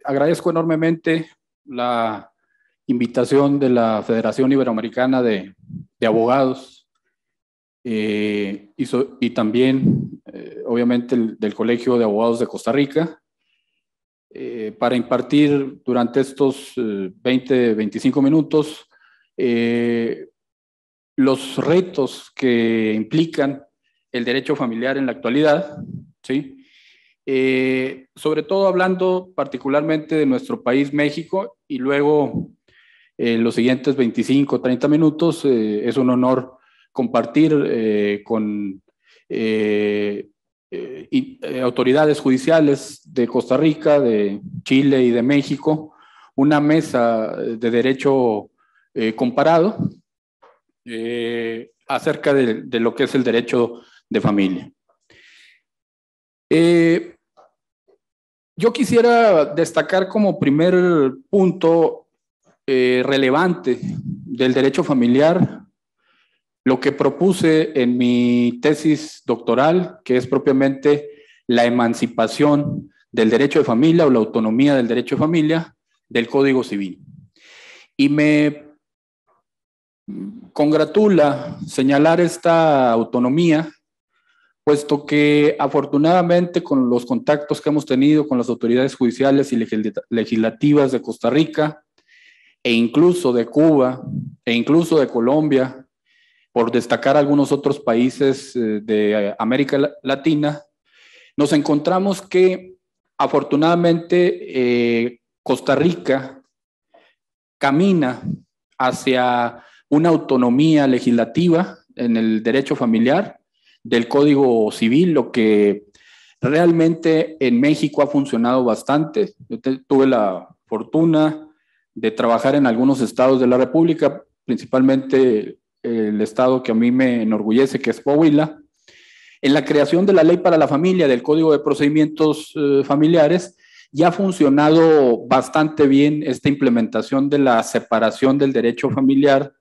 Agradezco enormemente la invitación de la Federación Iberoamericana de Abogados y también, obviamente, del Colegio de Abogados de Costa Rica para impartir durante estos 20-25 minutos los retos que implican el derecho familiar en la actualidad, ¿sí? Sobre todo hablando particularmente de nuestro país, México, y luego los siguientes 25 30 minutos es un honor compartir con autoridades judiciales de Costa Rica, de Chile y de México una mesa de derecho comparado acerca de lo que es el derecho de familia. Yo quisiera destacar como primer punto relevante del derecho familiar lo que propuse en mi tesis doctoral, que es propiamente la emancipación del derecho de familia o la autonomía del derecho de familia del Código Civil. Y me congratula señalar esta autonomía, puesto que afortunadamente con los contactos que hemos tenido con las autoridades judiciales y legislativas de Costa Rica, e incluso de Cuba, e incluso de Colombia, por destacar algunos otros países de América Latina, nos encontramos que afortunadamente Costa Rica camina hacia una autonomía legislativa en el derecho familiar del Código Civil, lo que realmente en México ha funcionado bastante. Yo tuve la fortuna de trabajar en algunos estados de la República, principalmente el estado que a mí me enorgullece, que es Coahuila, en la creación de la Ley para la Familia, del Código de Procedimientos Familiares. Ya ha funcionado bastante bien esta implementación de la separación del derecho familiar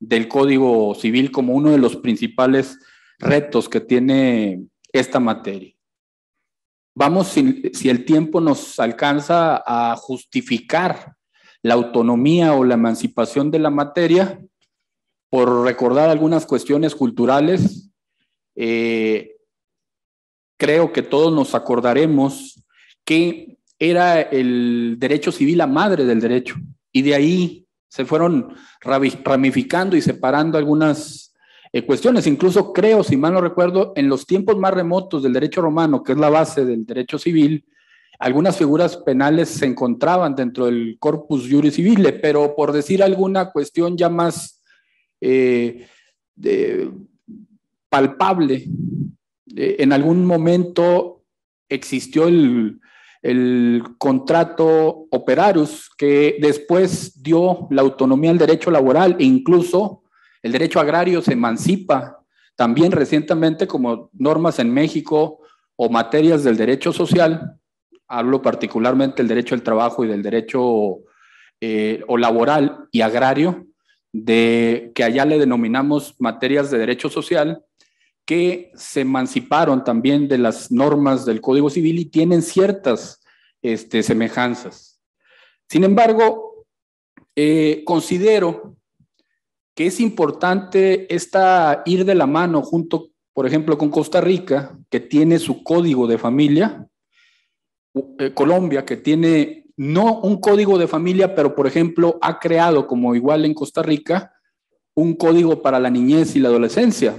del Código Civil como uno de los principales retos que tiene esta materia. Vamos, si el tiempo nos alcanza a justificar la autonomía o la emancipación de la materia, por recordar algunas cuestiones culturales, creo que todos nos acordaremos que era el derecho civil la madre del derecho, y de ahí se fueron ramificando y separando algunas cuestiones. Incluso creo, si mal no recuerdo, en los tiempos más remotos del derecho romano, que es la base del derecho civil, algunas figuras penales se encontraban dentro del corpus juris civile, pero por decir alguna cuestión ya más palpable, en algún momento existió el contrato operarius, que después dio la autonomía al derecho laboral, e incluso el derecho agrario se emancipa también recientemente como normas en México o materias del derecho social. Hablo particularmente del derecho al trabajo y del derecho o laboral y agrario, que allá le denominamos materias de derecho social, que se emanciparon también de las normas del Código Civil y tienen ciertas semejanzas. Sin embargo, considero que es importante ir de la mano junto, por ejemplo, con Costa Rica, que tiene su código de familia, Colombia, que tiene no un código de familia, pero por ejemplo ha creado, como igual en Costa Rica, un código para la niñez y la adolescencia.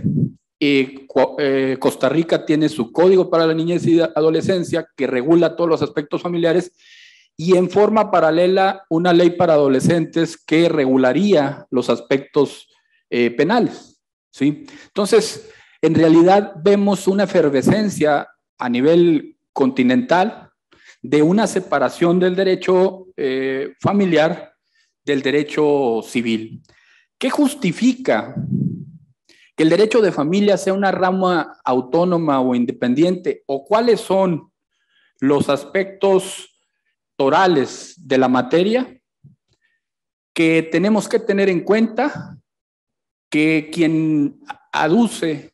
Costa Rica tiene su código para la niñez y la adolescencia que regula todos los aspectos familiares, y en forma paralela una ley para adolescentes que regularía los aspectos penales, ¿sí? Entonces, en realidad vemos una efervescencia a nivel continental de una separación del derecho familiar del derecho civil. ¿Qué justifica que el derecho de familia sea una rama autónoma o independiente? ¿O cuáles son los aspectos torales de la materia que tenemos que tener en cuenta? Que quien aduce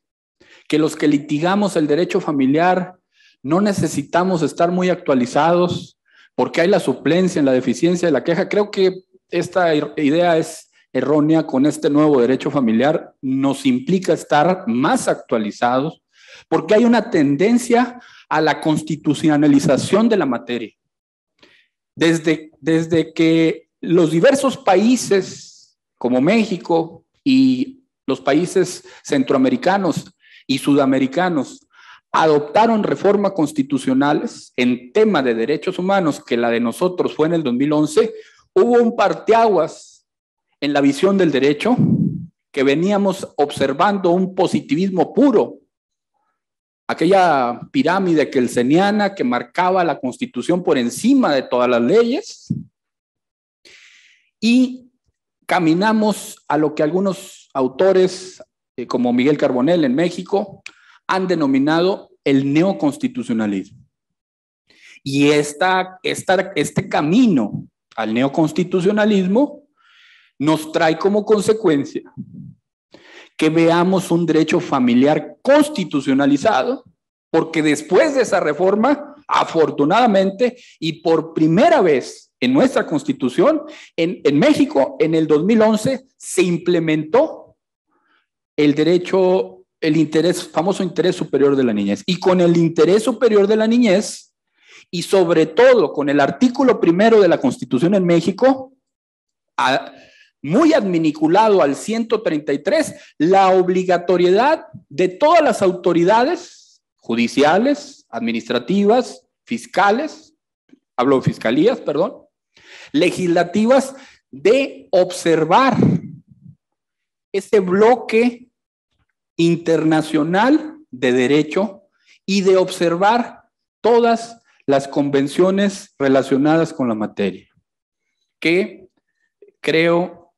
que los que litigamos el derecho familiar no necesitamos estar muy actualizados, ¿Por qué hay la suplencia en la deficiencia de la queja? Creo que esta idea es errónea. Con este nuevo derecho familiar nos implica estar más actualizados porque hay una tendencia a la constitucionalización de la materia. Desde que los diversos países como México y los países centroamericanos y sudamericanos adoptaron reformas constitucionales en tema de derechos humanos, que la de nosotros fue en el 2011, hubo un parteaguas en la visión del derecho, que veníamos observando un positivismo puro, aquella pirámide kelseniana que marcaba la Constitución por encima de todas las leyes, y caminamos a lo que algunos autores, como Miguel Carbonell en México, han denominado el neoconstitucionalismo. Y este camino al neoconstitucionalismo nos trae como consecuencia que veamos un derecho familiar constitucionalizado, porque después de esa reforma, afortunadamente, y por primera vez en nuestra Constitución, en México, en el 2011, se implementó el derecho, famoso interés superior de la niñez. Y con el interés superior de la niñez, y sobre todo con el artículo 1 de la Constitución en México, muy adminiculado al 133, la obligatoriedad de todas las autoridades judiciales, administrativas, fiscales, hablo de fiscalías, perdón, legislativas, de observar ese bloque internacional de derecho y de observar todas las convenciones relacionadas con la materia, que creo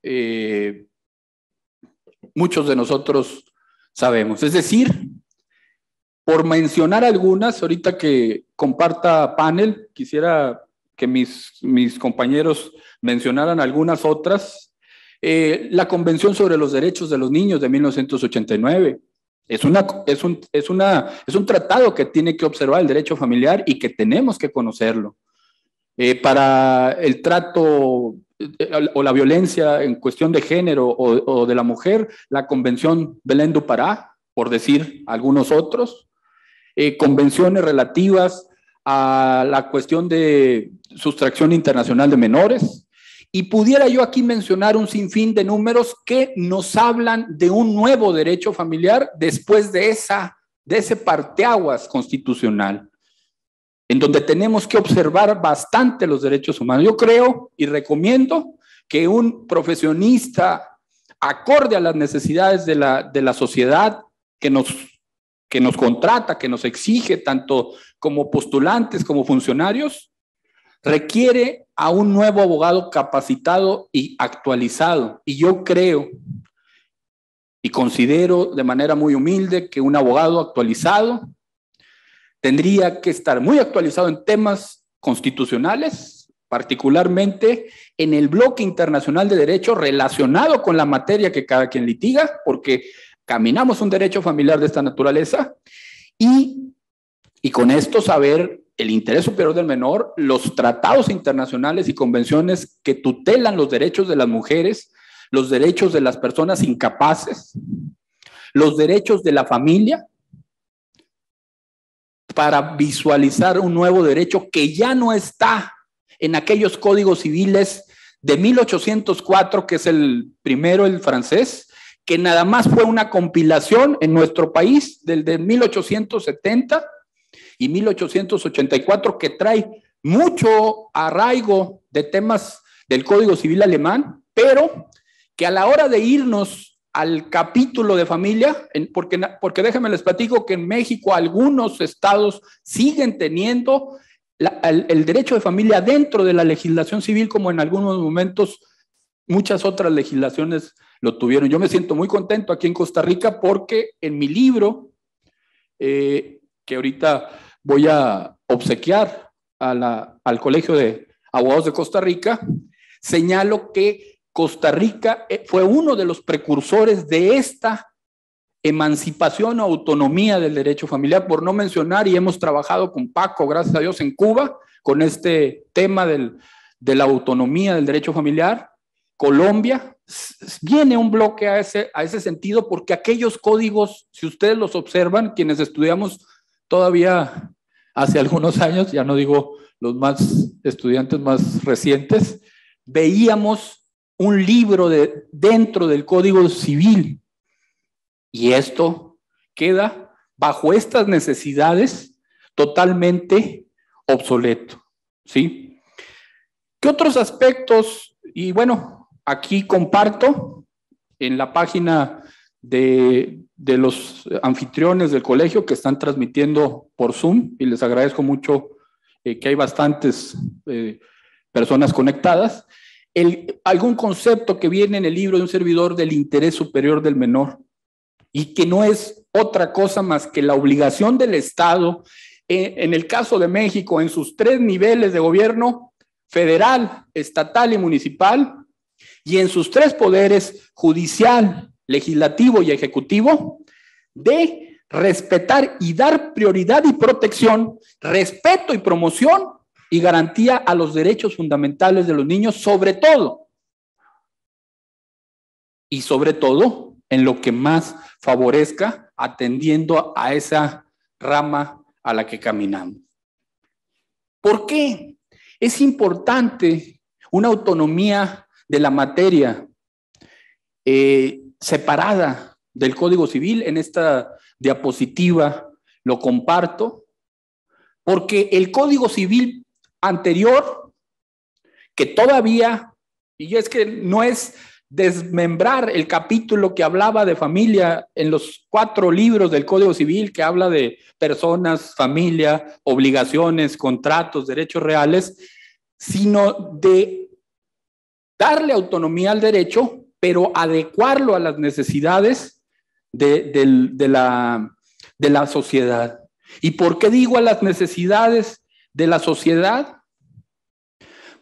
muchos de nosotros sabemos. Es decir, por mencionar algunas, ahorita que comparta panel, quisiera que mis compañeros mencionaran algunas otras. La Convención sobre los Derechos de los Niños de 1989 es un tratado que tiene que observar el derecho familiar y que tenemos que conocerlo. Para el trato o la violencia en cuestión de género o de la mujer, la Convención Belén du Pará, por decir algunos otros, convenciones relativas a la cuestión de sustracción internacional de menores, y pudiera yo aquí mencionar un sinfín de números que nos hablan de un nuevo derecho familiar después de ese parteaguas constitucional, en donde tenemos que observar bastante los derechos humanos. Yo creo y recomiendo que un profesionista acorde a las necesidades de la sociedad que nos contrata, que nos exige, tanto como postulantes como funcionarios, requiere a un nuevo abogado capacitado y actualizado. Y yo creo y considero de manera muy humilde que un abogado actualizado tendría que estar muy actualizado en temas constitucionales, particularmente en el bloque internacional de derecho relacionado con la materia que cada quien litiga, porque caminamos un derecho familiar de esta naturaleza, y con esto saber el interés superior del menor, los tratados internacionales y convenciones que tutelan los derechos de las mujeres, los derechos de las personas incapaces, los derechos de la familia, para visualizar un nuevo derecho que ya no está en aquellos códigos civiles de 1804, que es el primero, el francés, que nada más fue una compilación en nuestro país del de 1870 y 1884, que trae mucho arraigo de temas del Código Civil alemán, pero que a la hora de irnos al capítulo de familia, porque déjenme les platico que en México algunos estados siguen teniendo el derecho de familia dentro de la legislación civil, como en algunos momentos muchas otras legislaciones lo tuvieron. Yo me siento muy contento aquí en Costa Rica porque en mi libro, que ahorita voy a obsequiar al Colegio de Abogados de Costa Rica, señalo que Costa Rica fue uno de los precursores de esta emancipación o autonomía del derecho familiar, por no mencionar, y hemos trabajado con Paco, gracias a Dios, en Cuba, con este tema de la autonomía del derecho familiar. Colombia viene un bloque a ese sentido, porque aquellos códigos, si ustedes los observan, quienes estudiamos todavía hace algunos años, ya no digo los más estudiantes más recientes, veíamos un libro dentro del Código Civil, y esto queda bajo estas necesidades totalmente obsoleto, ¿sí? ¿Qué otros aspectos? Y bueno, aquí comparto en la página de los anfitriones del colegio que están transmitiendo por Zoom, y les agradezco mucho que hay bastantes personas conectadas, algún concepto que viene en el libro de un servidor del interés superior del menor, y que no es otra cosa más que la obligación del Estado, en el caso de México, en sus 3 niveles de gobierno, federal, estatal y municipal, y en sus 3 poderes, judicial, legislativo y ejecutivo, de respetar y dar prioridad y protección, respeto y promoción y garantía a los derechos fundamentales de los niños, sobre todo en lo que más favorezca, atendiendo a esa rama a la que caminamos. ¿Por qué es importante una autonomía de la materia separada del Código Civil? En esta diapositiva lo comparto, porque el Código Civil anterior, que todavía, y es que no es desmembrar el capítulo que hablaba de familia en los 4 libros del Código Civil, que habla de personas, familia, obligaciones, contratos, derechos reales, sino de darle autonomía al derecho, pero adecuarlo a las necesidades de la sociedad. ¿Y por qué digo a las necesidades de la sociedad?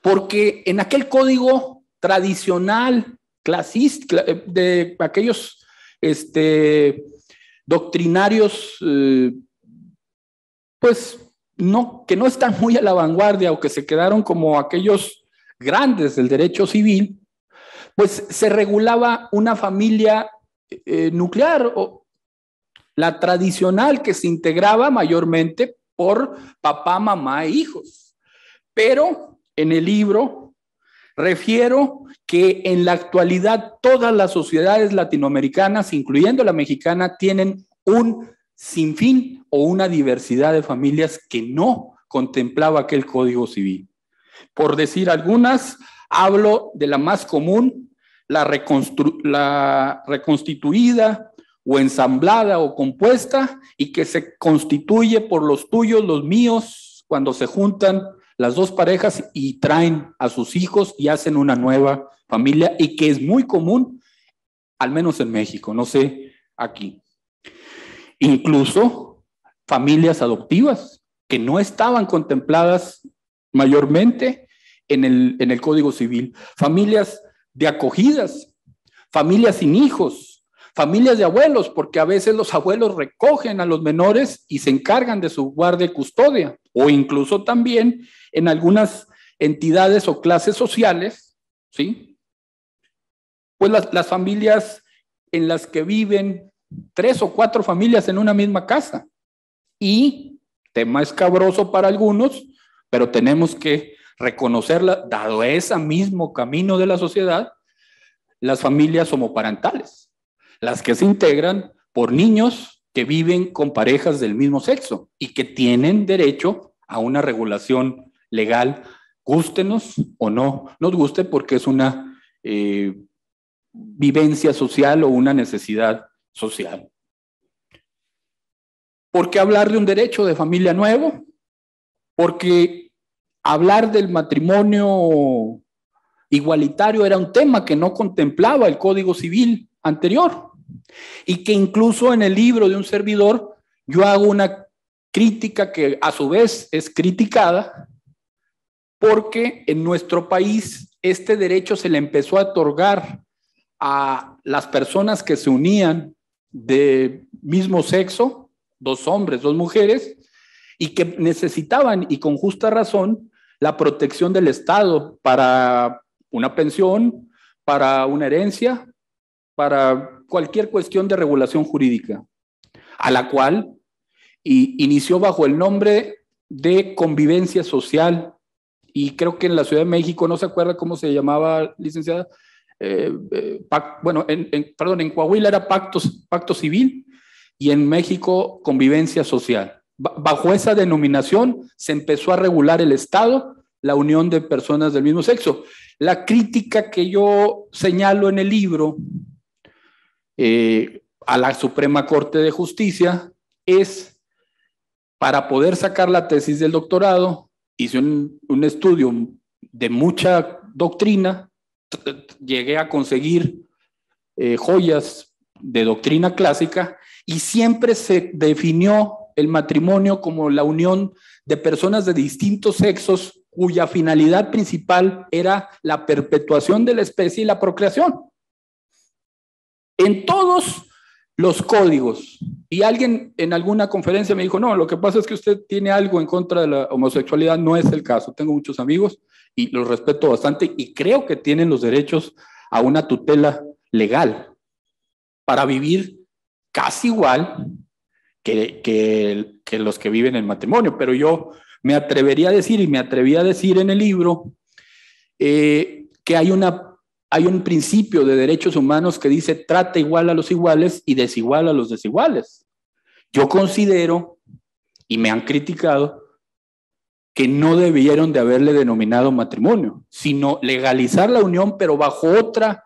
Porque en aquel código tradicional, clasista, de aquellos doctrinarios, pues que no están muy a la vanguardia, o que se quedaron como aquellos grandes del derecho civil, pues se regulaba una familia nuclear, o la tradicional, que se integraba mayormente por papá, mamá e hijos. Pero en el libro refiero que en la actualidad todas las sociedades latinoamericanas, incluyendo la mexicana, tienen un sinfín o una diversidad de familias que no contemplaba aquel Código Civil. Por decir algunas, hablo de la más común, la reconstituida o ensamblada o compuesta, y que se constituye por los tuyos, los míos, cuando se juntan las 2 parejas y traen a sus hijos y hacen una nueva familia, y que es muy común, al menos en México, no sé aquí. Incluso familias adoptivas que no estaban contempladas mayormente en el Código Civil, familias de acogidas, familias sin hijos, familias de abuelos, porque a veces los abuelos recogen a los menores y se encargan de su guardia y custodia, o incluso también en algunas entidades o clases sociales, ¿sí? Pues las familias en las que viven 3 o 4 familias en una misma casa. Y tema escabroso para algunos, pero tenemos que reconocerla, dado ese mismo camino de la sociedad, las familias homoparentales, las que se integran por niños que viven con parejas del mismo sexo y que tienen derecho a una regulación legal, gústenos o no nos guste, porque es una vivencia social o una necesidad social. ¿Por qué hablar de un derecho de familia nuevo? Porque hablar del matrimonio igualitario era un tema que no contemplaba el Código Civil anterior, y que incluso en el libro de un servidor yo hago una crítica que a su vez es criticada, porque en nuestro país este derecho se le empezó a otorgar a las personas que se unían de mismo sexo, 2 hombres, 2 mujeres, y que necesitaban, y con justa razón, la protección del Estado para una pensión, para una herencia, para cualquier cuestión de regulación jurídica, a la cual inició bajo el nombre de convivencia social, y creo que en la Ciudad de México, no se acuerda cómo se llamaba, licenciada, en Coahuila era pacto civil, y en México convivencia social. Bajo esa denominación se empezó a regular el Estado, la unión de personas del mismo sexo. La crítica que yo señalo en el libro a la Suprema Corte de Justicia es, para poder sacar la tesis del doctorado, hice un estudio de mucha doctrina, llegué a conseguir joyas de doctrina clásica, y siempre se definió el matrimonio como la unión de personas de distintos sexos cuya finalidad principal era la perpetuación de la especie y la procreación. En todos los códigos, y alguien en alguna conferencia me dijo, no, lo que pasa es que usted tiene algo en contra de la homosexualidad. No es el caso. Tengo muchos amigos y los respeto bastante, y creo que tienen los derechos a una tutela legal para vivir casi igual que los que viven en matrimonio. Pero yo me atrevería a decir, y me atreví a decir en el libro, que hay un principio de derechos humanos que dice trata igual a los iguales y desigual a los desiguales. Yo considero, y me han criticado, que no debieron de haberle denominado matrimonio, sino legalizar la unión, pero bajo otra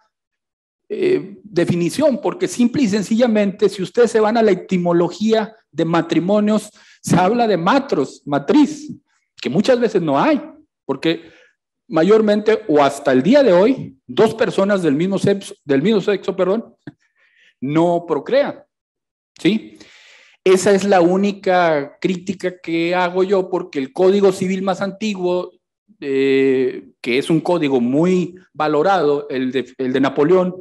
definición, porque simple y sencillamente, si ustedes se van a la etimología de matrimonios, se habla de matriz, que muchas veces no hay, porque mayormente, o hasta el día de hoy, dos personas del mismo sexo, no procrean, ¿sí? Esa es la única crítica que hago yo, porque el Código Civil más antiguo, que es un código muy valorado, el de Napoleón,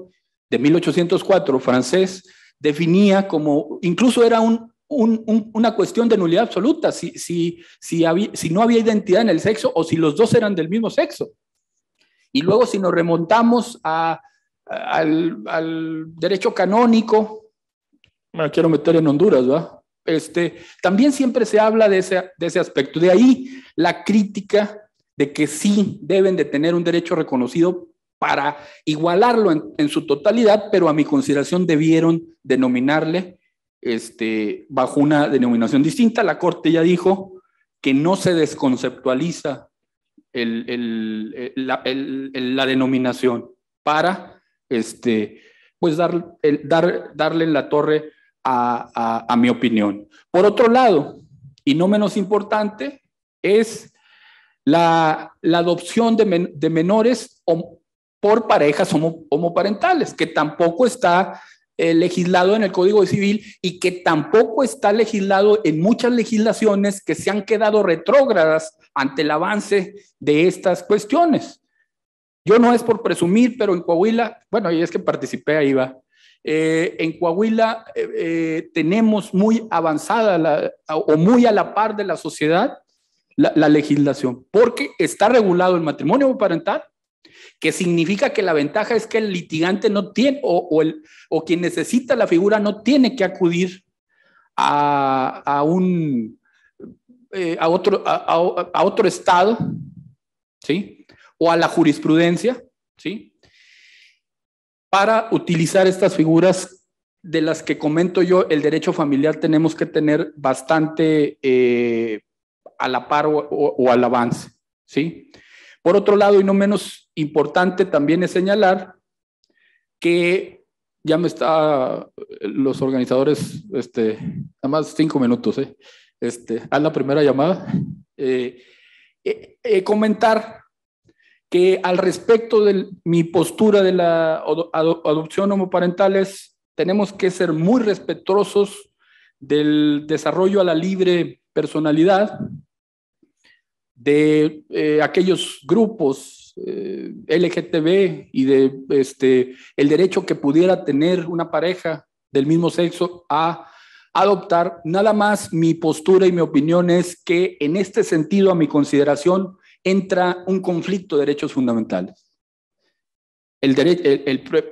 de 1804, francés, definía como, incluso era una cuestión de nulidad absoluta, si no había identidad en el sexo o si los dos eran del mismo sexo. Y luego, si nos remontamos al derecho canónico, me quiero meter en Honduras, ¿verdad? También siempre se habla de ese aspecto. De ahí la crítica de que sí deben de tener un derecho reconocido para igualarlo en su totalidad, pero a mi consideración debieron denominarle bajo una denominación distinta. La Corte ya dijo que no se desconceptualiza la denominación para pues darle en la torre a mi opinión. Por otro lado, y no menos importante, es la adopción de menores por parejas homoparentales, que tampoco está legislado en el Código Civil y que tampoco está legislado en muchas legislaciones que se han quedado retrógradas ante el avance de estas cuestiones. Yo no es por presumir, pero en Coahuila, bueno, y es que participé ahí, en Coahuila tenemos muy avanzada o muy a la par de la sociedad la legislación, porque está regulado el matrimonio homoparental, que significa que la ventaja es que el litigante no tiene, o quien necesita la figura no tiene que acudir a otro estado, ¿sí? O a la jurisprudencia, ¿sí? Para utilizar estas figuras de las que comento yo, el derecho familiar tenemos que tener bastante a la par o al avance, ¿sí? Por otro lado, y no menos importante, también es señalar que ya los organizadores, nada más 5 minutos, haz la primera llamada. Comentar que al respecto de mi postura de la adopción homoparentales, tenemos que ser muy respetuosos del desarrollo a la libre personalidad de aquellos grupos LGTB y de el derecho que pudiera tener una pareja del mismo sexo a adoptar. Nada más mi postura y mi opinión es que en este sentido, a mi consideración, entra un conflicto de derechos fundamentales.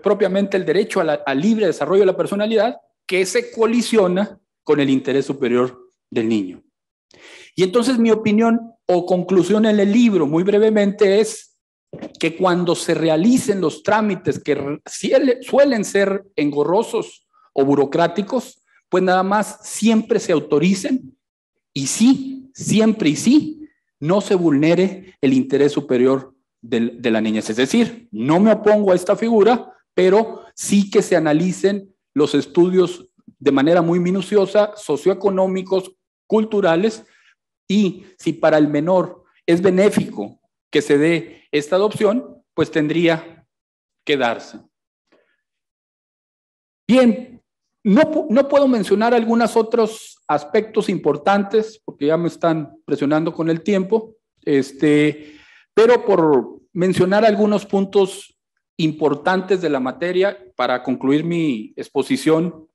Propiamente el derecho al libre desarrollo de la personalidad, que se colisiona con el interés superior del niño. Y entonces mi opinión o conclusión en el libro, muy brevemente, es que cuando se realicen los trámites que suelen ser engorrosos o burocráticos, pues nada más siempre se autoricen y sí, siempre y sí, no se vulnere el interés superior de la niñez. Es decir, no me opongo a esta figura, pero sí que se analicen los estudios de manera muy minuciosa, socioeconómicos, culturales, y si para el menor es benéfico que se dé esta adopción, pues tendría que darse. Bien, no puedo mencionar algunos otros aspectos importantes porque ya me están presionando con el tiempo, pero por mencionar algunos puntos importantes de la materia para concluir mi exposición,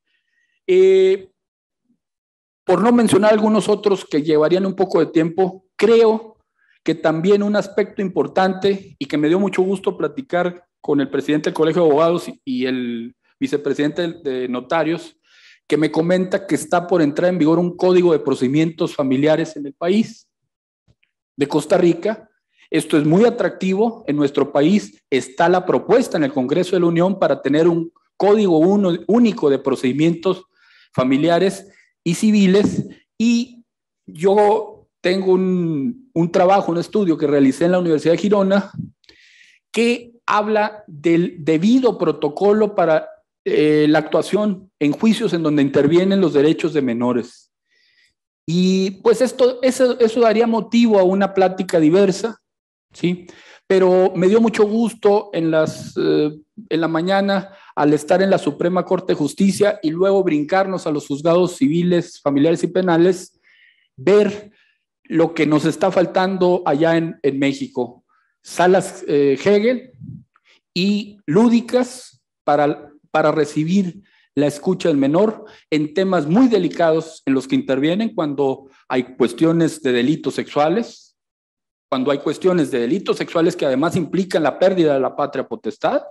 por no mencionar algunos otros que llevarían un poco de tiempo, creo que también un aspecto importante y que me dio mucho gusto platicar con el presidente del Colegio de Abogados y el vicepresidente de Notarios, que me comenta que está por entrar en vigor un código de procedimientos familiares en el país de Costa Rica. Esto es muy atractivo. En nuestro país está la propuesta en el Congreso de la Unión para tener un código único de procedimientos familiares y civiles, y yo tengo un trabajo, un estudio que realicé en la Universidad de Girona que habla del debido protocolo para la actuación en juicios en donde intervienen los derechos de menores. Y pues eso daría motivo a una plática diversa, ¿sí? Pero me dio mucho gusto en la mañana, al estar en la Suprema Corte de Justicia y luego brincarnos a los juzgados civiles, familiares y penales, ver lo que nos está faltando allá en México. Salas Hegel y lúdicas para recibir la escucha del menor en temas muy delicados en los que intervienen cuando hay cuestiones de delitos sexuales, cuando hay cuestiones de delitos sexuales que además implican la pérdida de la patria potestad,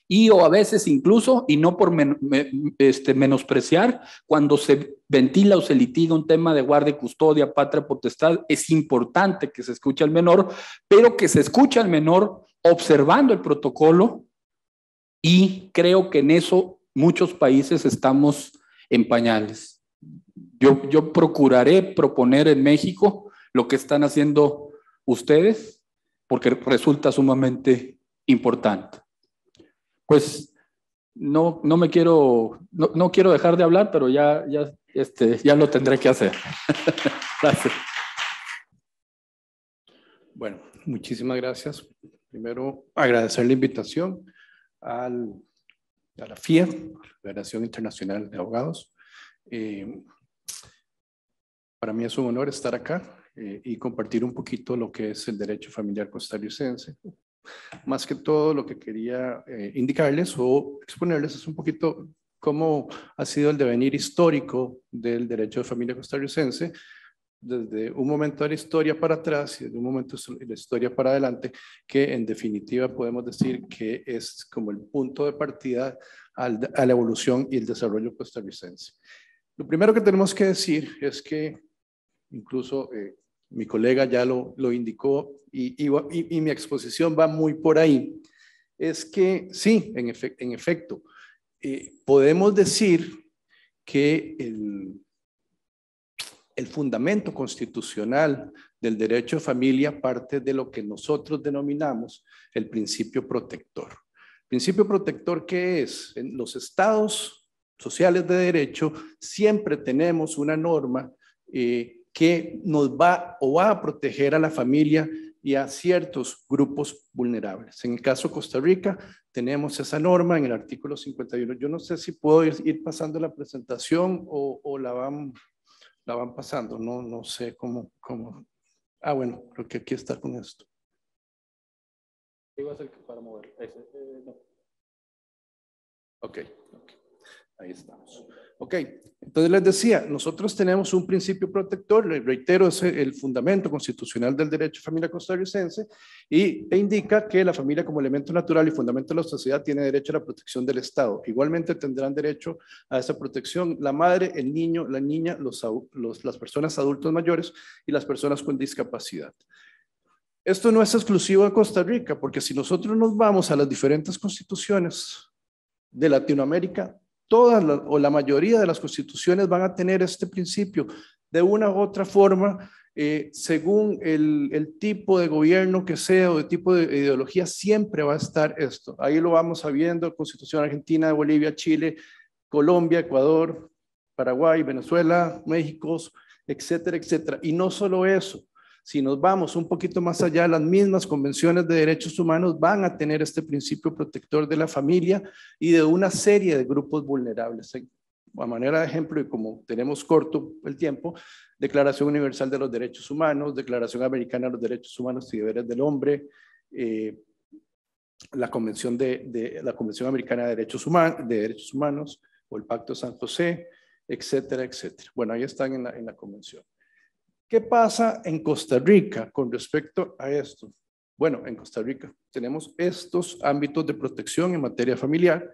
y o a veces incluso, y no por menospreciar, cuando se ventila o se litiga un tema de guardia y custodia, patria potestad, es importante que se escuche al menor, pero que se escuche al menor observando el protocolo, y creo que en eso muchos países estamos en pañales. Yo procuraré proponer en México lo que están haciendo ustedes, porque resulta sumamente importante. Pues no quiero dejar de hablar, pero ya lo tendré que hacer. Gracias. Bueno, muchísimas gracias. Primero, agradecer la invitación a la FIA, Federación Internacional de Abogados. Para mí es un honor estar acá y compartir un poquito lo que es el derecho familiar costarricense. Más que todo, lo que quería indicarles o exponerles es un poquito cómo ha sido el devenir histórico del derecho de familia costarricense desde un momento de la historia para atrás y desde un momento de la historia para adelante, que en definitiva podemos decir que es como el punto de partida a la evolución y el desarrollo costarricense. Lo primero que tenemos que decir es que incluso mi colega ya lo indicó y mi exposición va muy por ahí, es que sí, en efecto, podemos decir que el fundamento constitucional del derecho de familia parte de lo que nosotros denominamos el principio protector. ¿Principio protector qué es? En los estados sociales de derecho siempre tenemos una norma que nos va a proteger a la familia y a ciertos grupos vulnerables. En el caso de Costa Rica, tenemos esa norma en el artículo 51. Yo no sé si puedo ir pasando la presentación o la van pasando, no sé cómo. Ah, bueno, creo que aquí está con esto. ¿Qué va a hacer para mover? No. Ok. Ahí estamos. Ok, entonces les decía, nosotros tenemos un principio protector, les reitero, es el fundamento constitucional del derecho de familia costarricense e indica que la familia como elemento natural y fundamento de la sociedad tiene derecho a la protección del Estado. Igualmente tendrán derecho a esa protección la madre, el niño, la niña, las personas adultos mayores y las personas con discapacidad. Esto no es exclusivo de Costa Rica, porque si nosotros nos vamos a las diferentes constituciones de Latinoamérica, todas o la mayoría de las constituciones van a tener este principio de una u otra forma, según el tipo de gobierno que sea o el tipo de ideología, siempre va a estar esto. Ahí lo vamos viendo, Constitución Argentina, Bolivia, Chile, Colombia, Ecuador, Paraguay, Venezuela, México, etcétera, etcétera. Y no solo eso. Si nos vamos un poquito más allá, las mismas convenciones de derechos humanos van a tener este principio protector de la familia y de una serie de grupos vulnerables. A manera de ejemplo, y como tenemos corto el tiempo, Declaración Universal de los Derechos Humanos, Declaración Americana de los Derechos Humanos y Deberes del Hombre, la Convención Americana de Derechos Humanos o el Pacto de San José, etcétera, etcétera. Bueno, ahí están en la convención. ¿Qué pasa en Costa Rica con respecto a esto? Bueno, en Costa Rica tenemos estos ámbitos de protección en materia familiar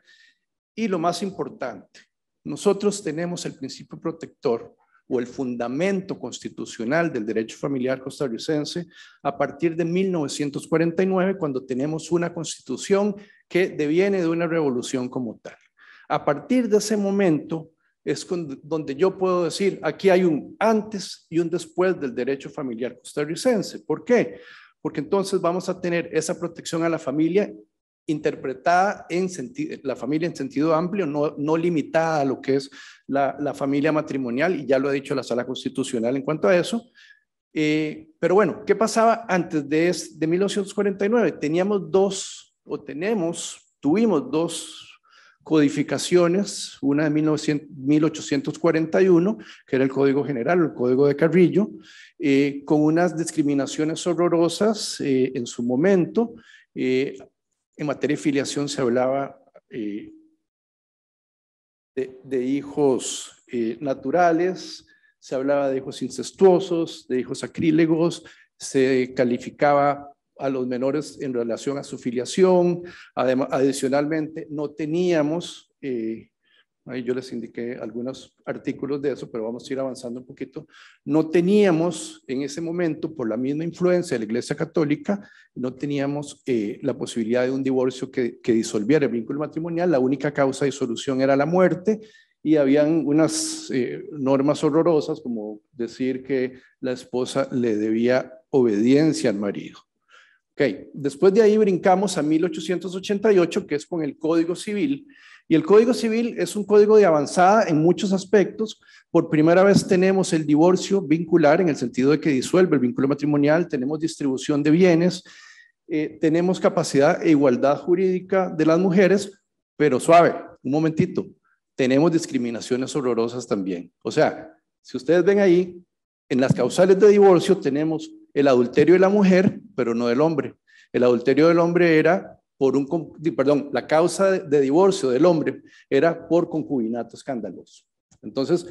y lo más importante, nosotros tenemos el principio protector o el fundamento constitucional del derecho familiar costarricense a partir de 1949, cuando tenemos una constitución que deviene de una revolución como tal. A partir de ese momento, es donde yo puedo decir, aquí hay un antes y un después del derecho familiar costarricense. ¿Por qué? Porque entonces vamos a tener esa protección a la familia interpretada la familia en sentido amplio, no limitada a lo que es la familia matrimonial, y ya lo ha dicho la Sala Constitucional en cuanto a eso. Pero bueno, ¿qué pasaba antes de 1949? Tuvimos dos codificaciones, una de 1841, que era el Código General, el Código de Carrillo, con unas discriminaciones horrorosas en su momento. En materia de filiación se hablaba de hijos naturales, se hablaba de hijos incestuosos, de hijos sacrílegos, se calificaba a los menores en relación a su filiación. Adicionalmente, no teníamos, ahí yo les indiqué algunos artículos de eso, pero vamos a ir avanzando un poquito. No teníamos en ese momento, por la misma influencia de la Iglesia Católica, no teníamos la posibilidad de un divorcio que disolviera el vínculo matrimonial. La única causa de disolución era la muerte, y habían unas normas horrorosas, como decir que la esposa le debía obediencia al marido. Okay. Después de ahí brincamos a 1888, que es con el Código Civil, y el Código Civil es un código de avanzada en muchos aspectos. Por primera vez tenemos el divorcio vincular, en el sentido de que disuelve el vínculo matrimonial, tenemos distribución de bienes, tenemos capacidad e igualdad jurídica de las mujeres, pero suave, un momentito, tenemos discriminaciones horrorosas también. O sea, si ustedes ven ahí, en las causales de divorcio tenemos el adulterio de la mujer, pero no del hombre. El adulterio del hombre era la causa de divorcio del hombre era por concubinato escandaloso. Entonces,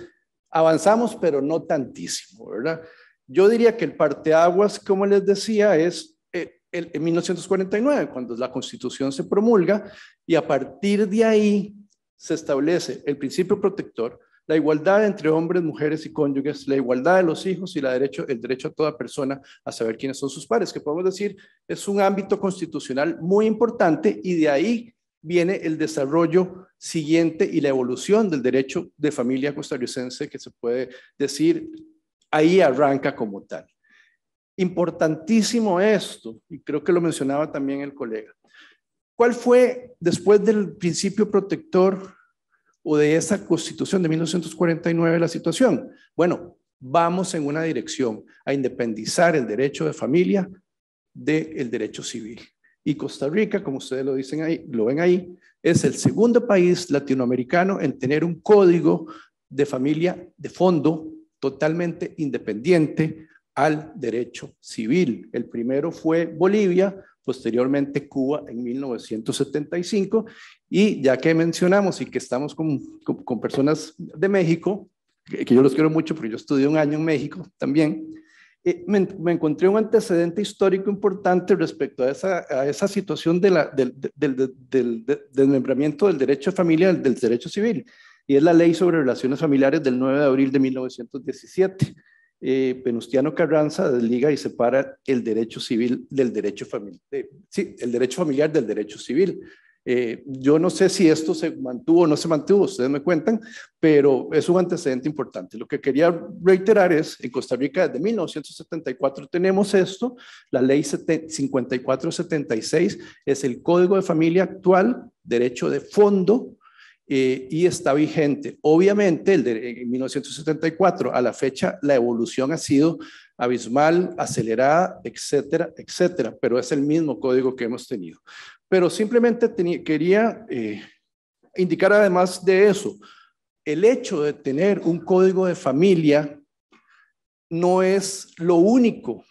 avanzamos, pero no tantísimo, ¿verdad? Yo diría que el parteaguas, como les decía, es en 1949, cuando la Constitución se promulga, y a partir de ahí se establece el principio protector, la igualdad entre hombres, mujeres y cónyuges, la igualdad de los hijos y el derecho a toda persona a saber quiénes son sus padres, que podemos decir es un ámbito constitucional muy importante, y de ahí viene el desarrollo siguiente y la evolución del derecho de familia costarricense, que se puede decir ahí arranca como tal. Importantísimo esto, y creo que lo mencionaba también el colega. ¿Cuál fue, después del principio protector o de esa Constitución de 1949, la situación? Bueno, vamos en una dirección a independizar el derecho de familia del derecho civil. Y Costa Rica, como ustedes lo ven ahí, es el segundo país latinoamericano en tener un código de familia de fondo totalmente independiente al derecho civil. El primero fue Bolivia, posteriormente Cuba en 1975, y ya que mencionamos y que estamos con personas de México, que yo los quiero mucho porque yo estudié un año en México también, me encontré un antecedente histórico importante respecto a esa situación del desmembramiento del derecho de familia, del derecho civil, y es la Ley sobre Relaciones Familiares del 9 de abril de 1917. Venustiano Carranza desliga y separa el derecho civil del derecho familiar, sí, el derecho familiar del derecho civil. Yo no sé si esto se mantuvo o no se mantuvo, ustedes me cuentan, pero es un antecedente importante. Lo que quería reiterar es, en Costa Rica desde 1974 tenemos esto, la ley 5476 es el Código de Familia actual, derecho de fondo, y está vigente. Obviamente, en 1974 a la fecha, la evolución ha sido abismal, acelerada, etcétera, etcétera, pero es el mismo código que hemos tenido. Pero simplemente quería indicar además de eso, el hecho de tener un código de familia no es lo único,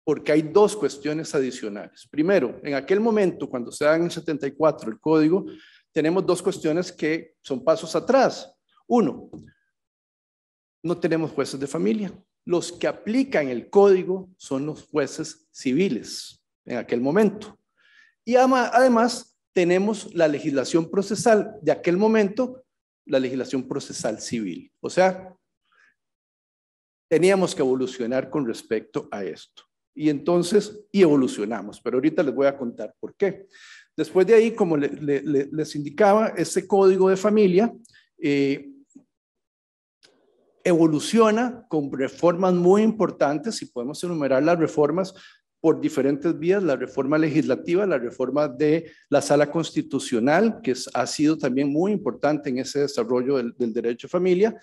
porque hay dos cuestiones adicionales. Primero, en aquel momento, cuando se da en el 74 el código, tenemos dos cuestiones que son pasos atrás. Uno, no tenemos jueces de familia. Los que aplican el código son los jueces civiles en aquel momento. Y además tenemos la legislación procesal de aquel momento, la legislación procesal civil. O sea, teníamos que evolucionar con respecto a esto. Y entonces, evolucionamos, pero ahorita les voy a contar por qué. Después de ahí, como les indicaba, ese código de familia evoluciona con reformas muy importantes, y podemos enumerar las reformas por diferentes vías: la reforma legislativa, la reforma de la Sala Constitucional, que ha sido también muy importante en ese desarrollo del derecho de familia.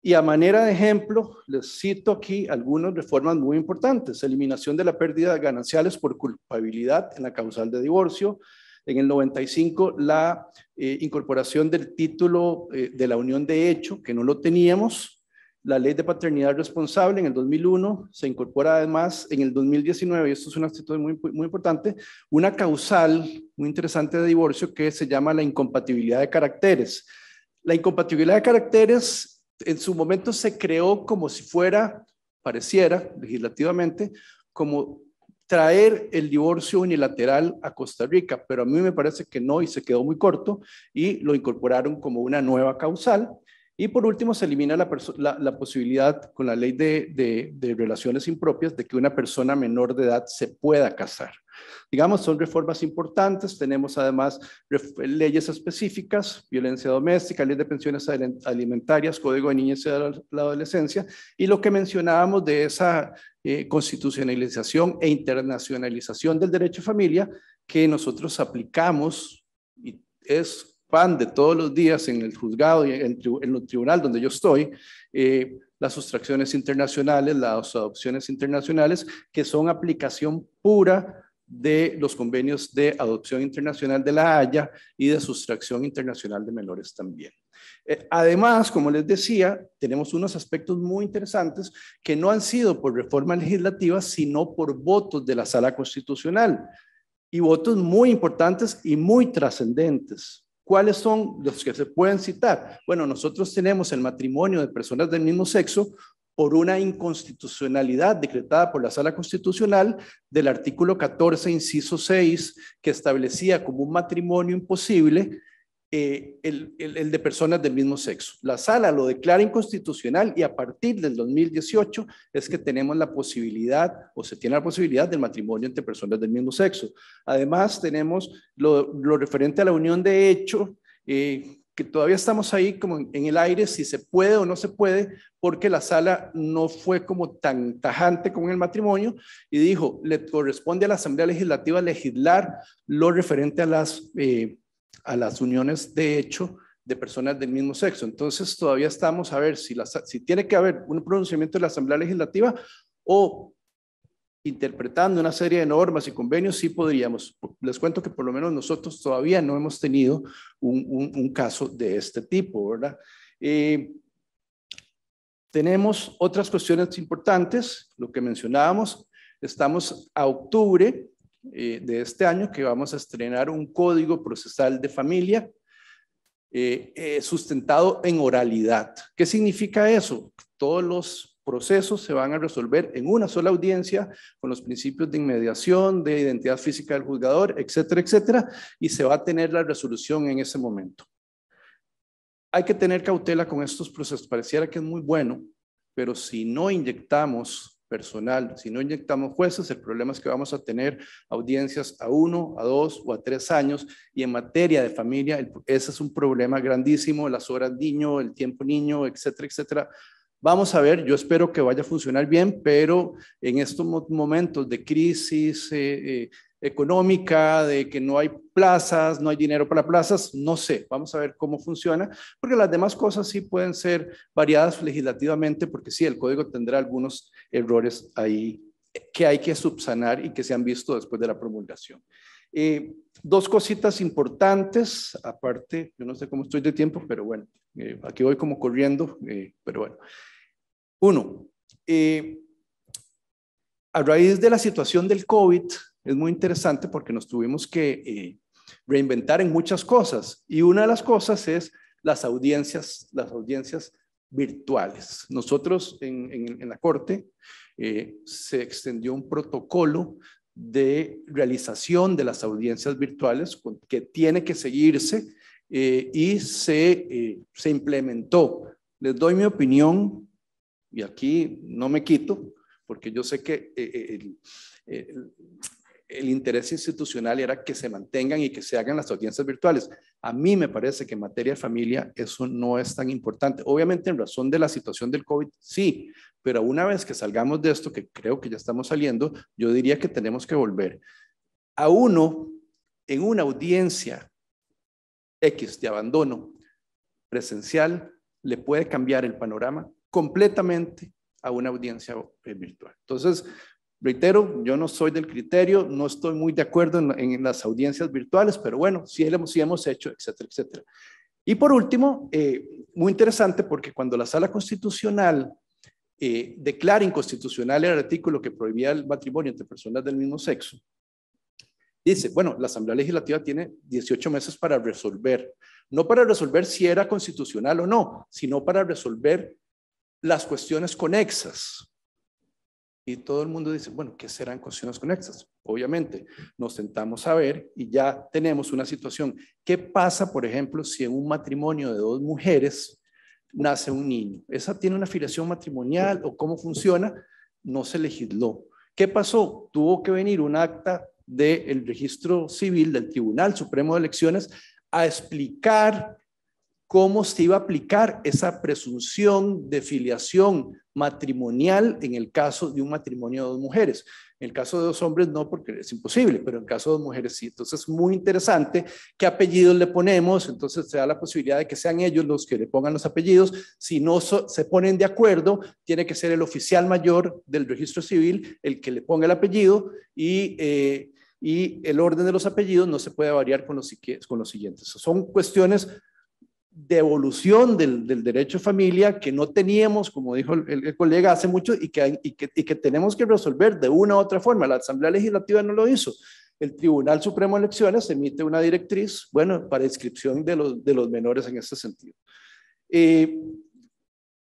Y a manera de ejemplo, les cito aquí algunas reformas muy importantes: eliminación de la pérdida de gananciales por culpabilidad en la causal de divorcio. En el 95, la incorporación del título de la unión de hecho, que no lo teníamos. La ley de paternidad responsable en el 2001 se incorpora además en el 2019, y esto es una situación muy importante, una causal muy interesante de divorcio que se llama la incompatibilidad de caracteres. La incompatibilidad de caracteres en su momento se creó como si fuera, pareciera legislativamente, como traer el divorcio unilateral a Costa Rica, pero a mí me parece que no, y se quedó muy corto, y lo incorporaron como una nueva causal. Y por último, se elimina la posibilidad con la ley de relaciones impropias de que una persona menor de edad se pueda casar. Digamos, son reformas importantes. Tenemos además leyes específicas: violencia doméstica, ley de pensiones alimentarias, código de niñez y de la adolescencia, y lo que mencionábamos de esa constitucionalización e internacionalización del derecho de familia que nosotros aplicamos, y es pan de todos los días en el juzgado y en el tribunal donde yo estoy, las sustracciones internacionales, las adopciones internacionales, que son aplicación pura de los convenios de adopción internacional de la Haya y de sustracción internacional de menores también. Además, como les decía, tenemos unos aspectos muy interesantes que no han sido por reforma legislativa, sino por votos de la Sala Constitucional, y votos muy importantes y muy trascendentes. ¿Cuáles son los que se pueden citar? Bueno, nosotros tenemos el matrimonio de personas del mismo sexo por una inconstitucionalidad decretada por la Sala Constitucional del artículo 14, inciso 6, que establecía como un matrimonio imposible el de personas del mismo sexo. La Sala lo declara inconstitucional, y a partir del 2018 es que tenemos la posibilidad, o se tiene la posibilidad, del matrimonio entre personas del mismo sexo. Además, tenemos lo referente a la unión de hecho, que todavía estamos ahí como en el aire, si se puede o no se puede, porque la Sala no fue como tan tajante con el matrimonio y dijo, le corresponde a la Asamblea Legislativa legislar lo referente a las uniones de hecho de personas del mismo sexo. Entonces todavía estamos a ver si tiene que haber un pronunciamiento de la Asamblea Legislativa, o interpretando una serie de normas y convenios, sí podríamos. Les cuento que por lo menos nosotros todavía no hemos tenido un caso de este tipo, ¿verdad? Tenemos otras cuestiones importantes, lo que mencionábamos. Estamos a octubre de este año que vamos a estrenar un código procesal de familia sustentado en oralidad. ¿Qué significa eso? Todos los procesos se van a resolver en una sola audiencia con los principios de inmediación, de identidad física del juzgador, etcétera, etcétera, y se va a tener la resolución en ese momento. Hay que tener cautela con estos procesos. Pareciera que es muy bueno, pero si no inyectamos personal, si no inyectamos jueces, el problema es que vamos a tener audiencias a 1, a 2 o a 3 años, y en materia de familia, ese es un problema grandísimo, las horas niño, el tiempo niño, etcétera, etcétera. Vamos a ver, yo espero que vaya a funcionar bien, pero en estos momentos de crisis económica, de que no hay plazas, no hay dinero para plazas, no sé, vamos a ver cómo funciona, porque las demás cosas sí pueden ser variadas legislativamente, porque sí, el código tendrá algunos errores ahí que hay que subsanar y que se han visto después de la promulgación. Dos cositas importantes, aparte, yo no sé cómo estoy de tiempo, pero bueno, aquí voy como corriendo, pero bueno. Uno, a raíz de la situación del COVID, es muy interesante porque nos tuvimos que reinventar en muchas cosas, y una de las cosas es las audiencias virtuales. Nosotros en la Corte se extendió un protocolo de realización de las audiencias virtuales que tiene que seguirse y se implementó. Les doy mi opinión y aquí no me quito, porque yo sé que el interés institucional era que se mantengan y que se hagan las audiencias virtuales. A mí me parece que en materia de familia eso no es tan importante. Obviamente en razón de la situación del COVID, sí, pero una vez que salgamos de esto, que creo que ya estamos saliendo, yo diría que tenemos que volver. A uno, en una audiencia X de abandono presencial, le puede cambiar el panorama completamente a una audiencia virtual. Entonces, reitero, yo no soy del criterio, no estoy muy de acuerdo en las audiencias virtuales, pero bueno, sí hemos hecho, etcétera, etcétera. Y por último, muy interesante porque cuando la Sala Constitucional declara inconstitucional el artículo que prohibía el matrimonio entre personas del mismo sexo, dice, bueno, la Asamblea Legislativa tiene 18 meses para resolver, no para resolver si era constitucional o no, sino para resolver las cuestiones conexas. Y todo el mundo dice, bueno, ¿qué serán cuestiones conexas? Obviamente, nos sentamos a ver y ya tenemos una situación. ¿Qué pasa, por ejemplo, si en un matrimonio de 2 mujeres nace un niño? ¿Esa tiene una filiación matrimonial o cómo funciona? No se legisló. ¿Qué pasó? Tuvo que venir un acta del registro civil del Tribunal Supremo de Elecciones a explicar cómo se iba a aplicar esa presunción de filiación matrimonial en el caso de un matrimonio de 2 mujeres. En el caso de 2 hombres no, porque es imposible, pero en el caso de 2 mujeres sí. Entonces es muy interesante qué apellidos le ponemos, entonces se da la posibilidad de que sean ellos los que le pongan los apellidos. Si no se ponen de acuerdo, tiene que ser el oficial mayor del registro civil el que le ponga el apellido y el orden de los apellidos no se puede variar con los siguientes. Son cuestiones de evolución del derecho de familia que no teníamos, como dijo el colega, hace mucho y que tenemos que resolver de una u otra forma. La Asamblea Legislativa no lo hizo. El Tribunal Supremo de Elecciones emite una directriz, bueno, para inscripción de los menores en este sentido.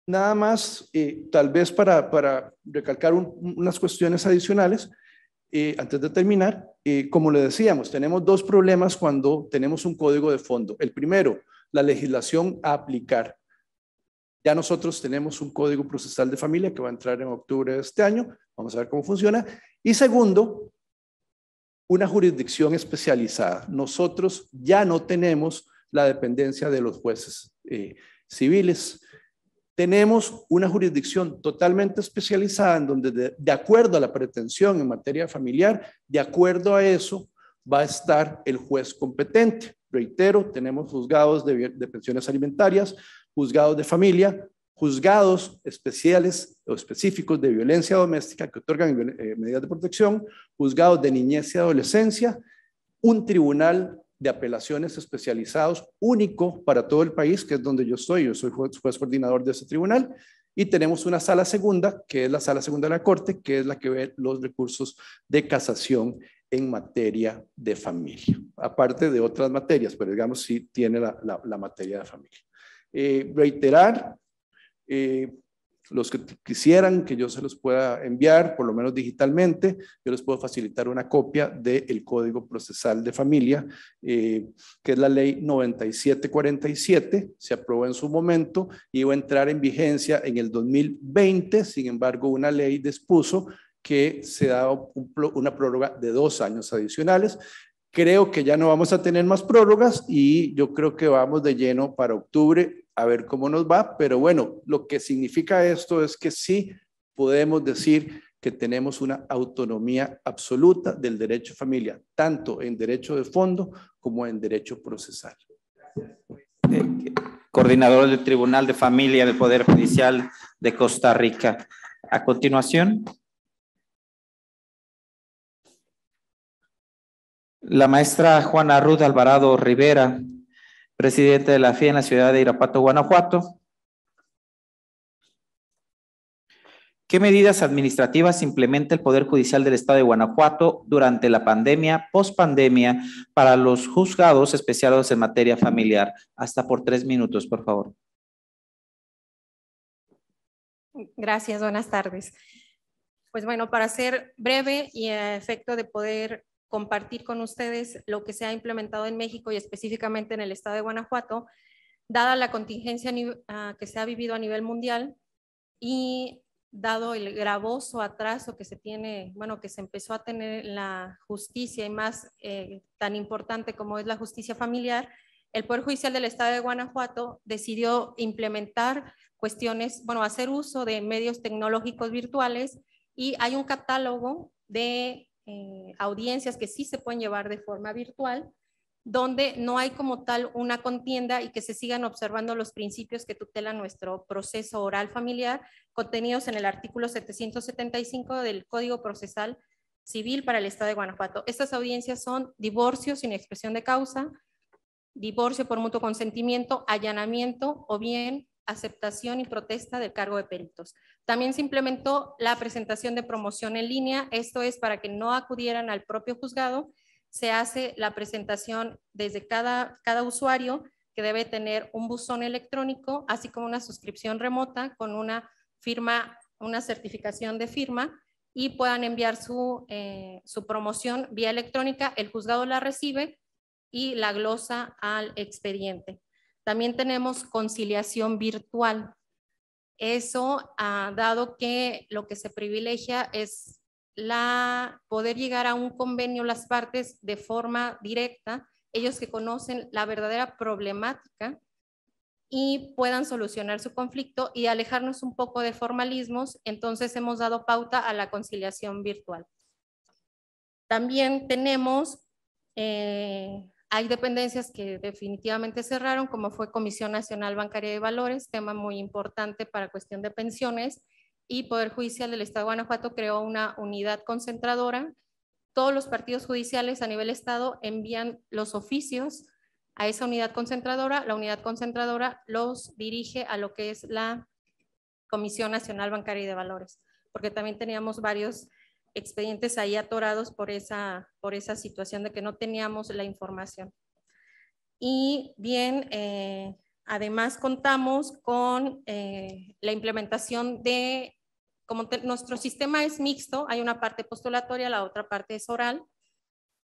Nada más, tal vez para recalcar unas cuestiones adicionales, antes de terminar, como le decíamos, tenemos 2 problemas cuando tenemos un código de fondo. El primero, la legislación a aplicar. Ya nosotros tenemos un código procesal de familia que va a entrar en octubre de este año. Vamos a ver cómo funciona. Y segundo, una jurisdicción especializada. Nosotros ya no tenemos la dependencia de los jueces civiles. Tenemos una jurisdicción totalmente especializada en donde de acuerdo a la pretensión en materia familiar, de acuerdo a eso, va a estar el juez competente. Reitero, tenemos juzgados de pensiones alimentarias, juzgados de familia, juzgados especiales o específicos de violencia doméstica que otorgan medidas de protección, juzgados de niñez y adolescencia, un tribunal de apelaciones especializados único para todo el país, que es donde yo soy juez coordinador de ese tribunal, y tenemos una sala segunda, que es la sala segunda de la Corte, que es la que ve los recursos de casación en materia de familia, aparte de otras materias, pero digamos sí tiene la materia de familia. Reiterar, los que quisieran que yo se los pueda enviar, por lo menos digitalmente, yo les puedo facilitar una copia del Código Procesal de Familia, que es la ley 9747, se aprobó en su momento y iba a entrar en vigencia en el 2020, sin embargo una ley dispuso que se da una prórroga de 2 años adicionales. Creo que ya no vamos a tener más prórrogas y yo creo que vamos de lleno para octubre a ver cómo nos va, pero bueno, lo que significa esto es que sí podemos decir que tenemos una autonomía absoluta del derecho de familia, tanto en derecho de fondo como en derecho procesal. Coordinador del Tribunal de Familia del Poder Judicial de Costa Rica. A continuación, la maestra Juana Ruth Alvarado Rivera, presidente de la FIA en la ciudad de Irapuato, Guanajuato. ¿Qué medidas administrativas implementa el Poder Judicial del Estado de Guanajuato durante la pandemia, pospandemia, para los juzgados especializados en materia familiar? Hasta por 3 minutos, por favor. Gracias, buenas tardes. Pues bueno, para ser breve y a efecto de poder compartir con ustedes lo que se ha implementado en México y específicamente en el estado de Guanajuato, dada la contingencia que se ha vivido a nivel mundial y dado el gravoso atraso que se tiene, bueno, que se empezó a tener en la justicia y más tan importante como es la justicia familiar, el Poder Judicial del Estado de Guanajuato decidió implementar cuestiones, bueno, hacer uso de medios tecnológicos virtuales y hay un catálogo de audiencias que sí se pueden llevar de forma virtual, donde no hay como tal una contienda y que se sigan observando los principios que tutelan nuestro proceso oral familiar, contenidos en el artículo 775 del Código Procesal Civil para el Estado de Guanajuato. Estas audiencias son divorcio sin expresión de causa, divorcio por mutuo consentimiento, allanamiento o bien aceptación y protesta del cargo de peritos. También se implementó la presentación de promoción en línea, esto es para que no acudieran al propio juzgado, se hace la presentación desde cada usuario que debe tener un buzón electrónico, así como una suscripción remota con una firma, una certificación de firma y puedan enviar su promoción vía electrónica, el juzgado la recibe y la glosa al expediente. También tenemos conciliación virtual. Eso ha dado que lo que se privilegia es poder llegar a un convenio las partes de forma directa, ellos que conocen la verdadera problemática y puedan solucionar su conflicto y alejarnos un poco de formalismos, entonces hemos dado pauta a la conciliación virtual. También tenemos hay dependencias que definitivamente cerraron, como fue Comisión Nacional Bancaria de Valores, tema muy importante para cuestión de pensiones, y Poder Judicial del Estado de Guanajuato creó una unidad concentradora. Todos los partidos judiciales a nivel estado envían los oficios a esa unidad concentradora. La unidad concentradora los dirige a lo que es la Comisión Nacional Bancaria de Valores, porque también teníamos varios expedientes ahí atorados por esa situación de que no teníamos la información. Y bien, además contamos con la implementación de, como nuestro sistema es mixto, hay una parte postulatoria, la otra parte es oral,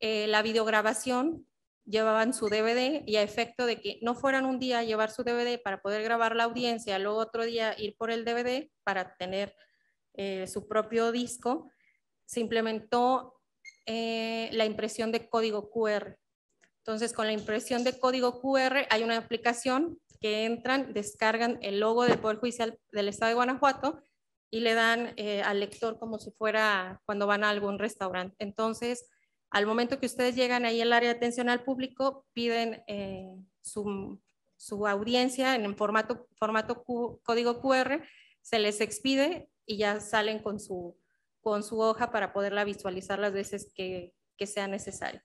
la videograbación, llevaban su DVD y a efecto de que no fueran un día a llevar su DVD para poder grabar la audiencia, luego otro día ir por el DVD para tener su propio disco, se implementó la impresión de código QR. Entonces, con la impresión de código QR hay una aplicación que entran, descargan el logo del Poder Judicial del Estado de Guanajuato y le dan al lector como si fuera cuando van a algún restaurante. Entonces, al momento que ustedes llegan ahí al área de atención al público, piden su audiencia en formato código QR, se les expide y ya salen con su hoja para poderla visualizar las veces que sea necesario.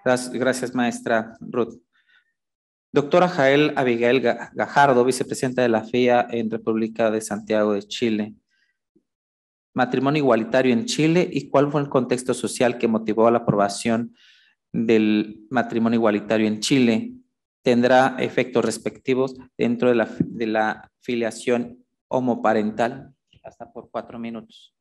Gracias, maestra Ruth. Doctora Jael Abigail Gajardo, vicepresidenta de la FIA en República de Santiago de Chile. matrimonio igualitario en Chile y cuál fue el contexto social que motivó a la aprobación del matrimonio igualitario en Chile. Tendrá efectos respectivos dentro de la filiación homoparental. Hasta por 4 minutos.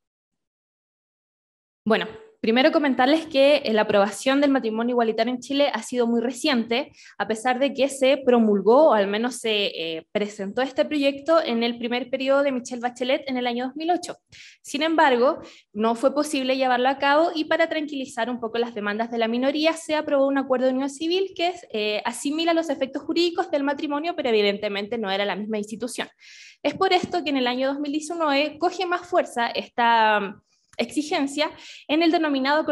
Bueno, primero comentarles que la aprobación del matrimonio igualitario en Chile ha sido muy reciente, a pesar de que se promulgó, o al menos se presentó este proyecto en el primer periodo de Michelle Bachelet en el año 2008. Sin embargo, no fue posible llevarlo a cabo y para tranquilizar un poco las demandas de la minoría se aprobó un acuerdo de unión civil que asimila los efectos jurídicos del matrimonio, pero evidentemente no era la misma institución. Es por esto que en el año 2019 coge más fuerza esta exigencia en el denominado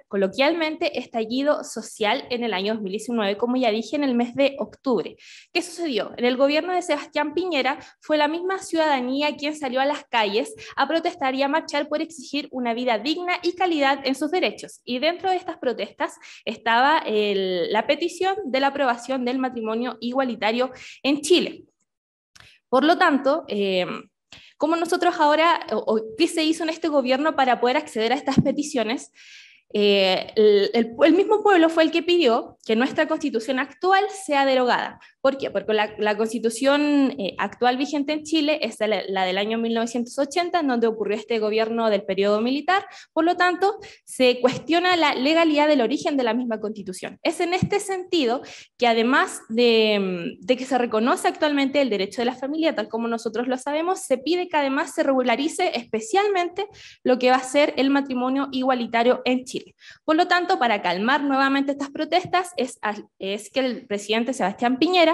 coloquialmente estallido social en el año 2019, como ya dije, en el mes de octubre. ¿Qué sucedió? En el gobierno de Sebastián Piñera fue la misma ciudadanía quien salió a las calles a protestar y a marchar por exigir una vida digna y calidad en sus derechos. Y dentro de estas protestas estaba la petición de la aprobación del matrimonio igualitario en Chile. Por lo tanto, ¿cómo nosotros ahora, o qué se hizo en este gobierno para poder acceder a estas peticiones? El mismo pueblo fue el que pidió que nuestra constitución actual sea derogada. ¿Por qué? Porque la constitución actual vigente en Chile es la del año 1980, en donde ocurrió este gobierno del periodo militar, por lo tanto, se cuestiona la legalidad del origen de la misma constitución. Es en este sentido que además de que se reconoce actualmente el derecho de la familia, tal como nosotros lo sabemos, se pide que además se regularice especialmente lo que va a ser el matrimonio igualitario en Chile. Por lo tanto, para calmar nuevamente estas protestas, es que el presidente Sebastián Piñera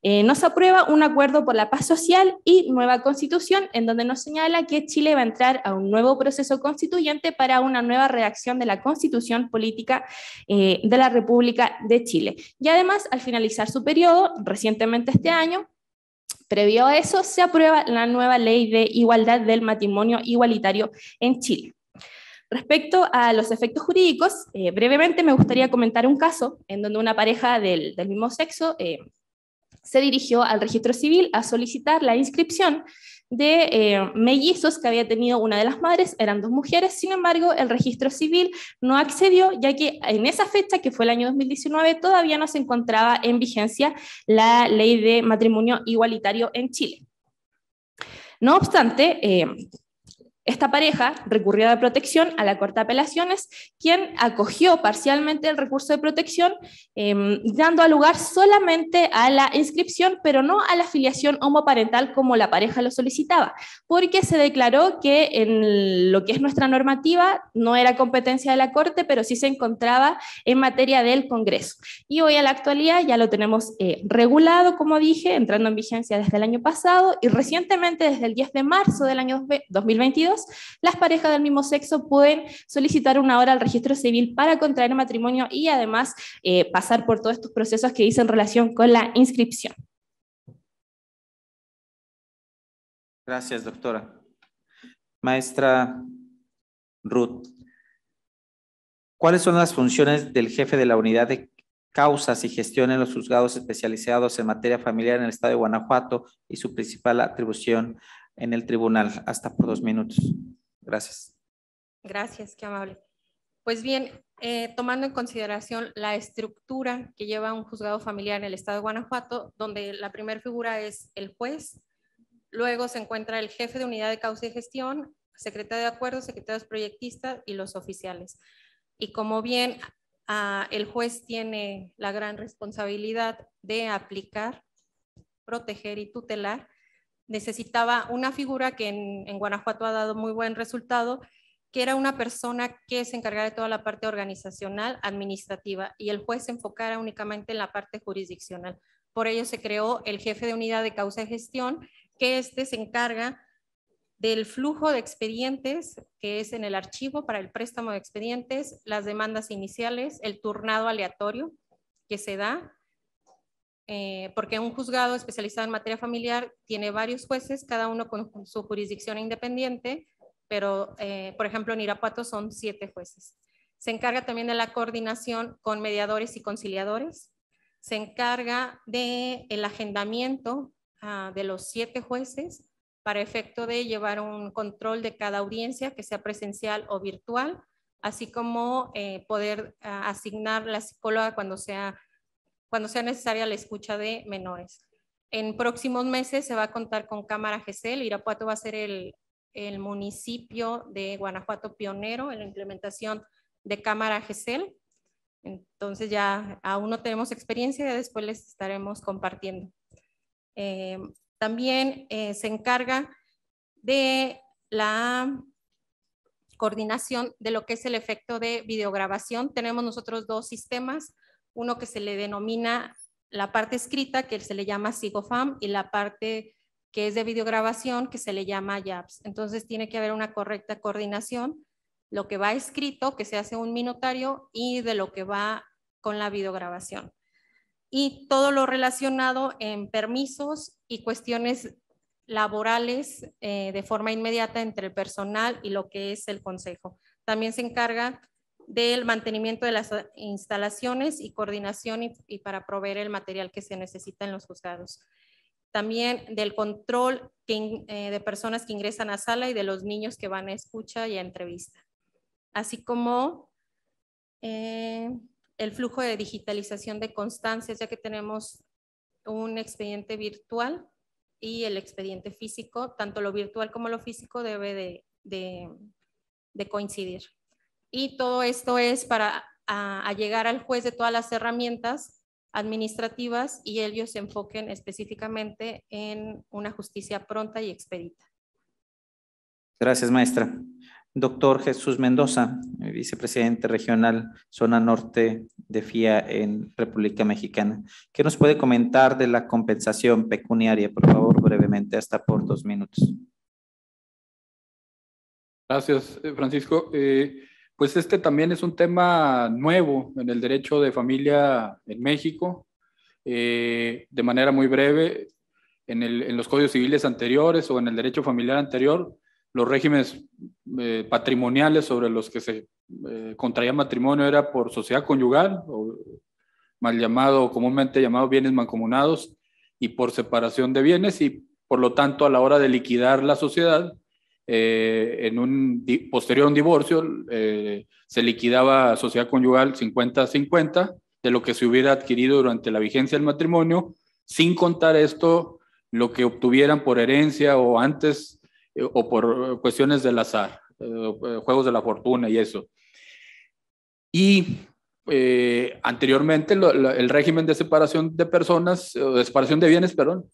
nos aprueba un acuerdo por la paz social y nueva constitución, en donde nos señala que Chile va a entrar a un nuevo proceso constituyente para una nueva redacción de la constitución política de la República de Chile. Y además, al finalizar su periodo, recientemente este año, previo a eso, se aprueba la nueva ley de igualdad del matrimonio igualitario en Chile. Respecto a los efectos jurídicos, brevemente me gustaría comentar un caso en donde una pareja del mismo sexo se dirigió al registro civil a solicitar la inscripción de mellizos que había tenido una de las madres, eran 2 mujeres, sin embargo el registro civil no accedió, ya que en esa fecha, que fue el año 2019, todavía no se encontraba en vigencia la ley de matrimonio igualitario en Chile. No obstante, esta pareja recurrió de protección a la Corte de Apelaciones, quien acogió parcialmente el recurso de protección, dando lugar solamente a la inscripción, pero no a la filiación homoparental como la pareja lo solicitaba, porque se declaró que en lo que es nuestra normativa no era competencia de la Corte, pero sí se encontraba en materia del Congreso. Y hoy a la actualidad ya lo tenemos regulado, como dije, entrando en vigencia desde el año pasado y recientemente desde el 10 de marzo del año 2022, las parejas del mismo sexo pueden solicitar una hora al registro civil para contraer matrimonio y además pasar por todos estos procesos que dicen relación con la inscripción. Gracias, doctora. Maestra Ruth, ¿cuáles son las funciones del jefe de la unidad de causas y gestión en los juzgados especializados en materia familiar en el estado de Guanajuato y su principal atribución en el tribunal? Hasta por 2 minutos. Gracias. Gracias, qué amable. Pues bien, tomando en consideración la estructura que lleva un juzgado familiar en el estado de Guanajuato, donde la primera figura es el juez, luego se encuentra el jefe de unidad de causa y gestión, secretario de acuerdos, secretarios proyectistas y los oficiales. Y como bien el juez tiene la gran responsabilidad de aplicar, proteger y tutelar, necesitaba una figura que en Guanajuato ha dado muy buen resultado, que era una persona que se encargara de toda la parte organizacional, administrativa, y el juez se enfocara únicamente en la parte jurisdiccional. Por ello se creó el jefe de unidad de causa y gestión, que se encarga del flujo de expedientes, que es en el archivo para el préstamo de expedientes, las demandas iniciales, el turnado aleatorio que se da, porque un juzgado especializado en materia familiar tiene varios jueces, cada uno con su jurisdicción independiente, pero por ejemplo en Irapuato son 7 jueces. Se encarga también de la coordinación con mediadores y conciliadores, se encarga del agendamiento de los 7 jueces para efecto de llevar un control de cada audiencia, que sea presencial o virtual, así como poder asignar la psicóloga cuando sea necesaria la escucha de menores. En próximos meses se va a contar con cámara GESEL. Irapuato va a ser el municipio de Guanajuato pionero en la implementación de cámara GESEL. Entonces ya aún no tenemos experiencia, ya después les estaremos compartiendo. También se encarga de la coordinación de lo que es el efecto de videograbación. Tenemos nosotros dos sistemas, uno que se le denomina la parte escrita, que se le llama SIGOFAM, y la parte que es de videograbación, que se le llama YAPS. Entonces tiene que haber una correcta coordinación, lo que va escrito, que se hace un minutario, y de lo que va con la videograbación. Y todo lo relacionado en permisos y cuestiones laborales de forma inmediata entre el personal y lo que es el consejo. También se encarga del mantenimiento de las instalaciones y coordinación y para proveer el material que se necesita en los juzgados. También del control de personas que ingresan a sala y de los niños que van a escucha y a entrevista. Así como el flujo de digitalización de constancias, ya que tenemos un expediente virtual y el expediente físico, tanto lo virtual como lo físico debe de coincidir. Y todo esto es para llegar al juez de todas las herramientas administrativas y ellos se enfoquen específicamente en una justicia pronta y expedita. Gracias, maestra. Doctor Jesús Mendoza, vicepresidente regional Zona Norte de FIA en República Mexicana. ¿Qué nos puede comentar de la compensación pecuniaria? Por favor, brevemente, hasta por 2 minutos. Gracias, Francisco. Pues este también es un tema nuevo en el derecho de familia en México. De manera muy breve, en los códigos civiles anteriores o en el derecho familiar anterior, los regímenes patrimoniales sobre los que se contraía matrimonio era por sociedad conyugal, o comúnmente llamado bienes mancomunados, y por separación de bienes, y por lo tanto a la hora de liquidar la sociedad, posterior a un divorcio, se liquidaba sociedad conyugal 50-50 de lo que se hubiera adquirido durante la vigencia del matrimonio, sin contar esto lo que obtuvieran por herencia o antes o por cuestiones del azar, juegos de la fortuna y eso. Y anteriormente el régimen de separación de personas, de separación de bienes, perdón,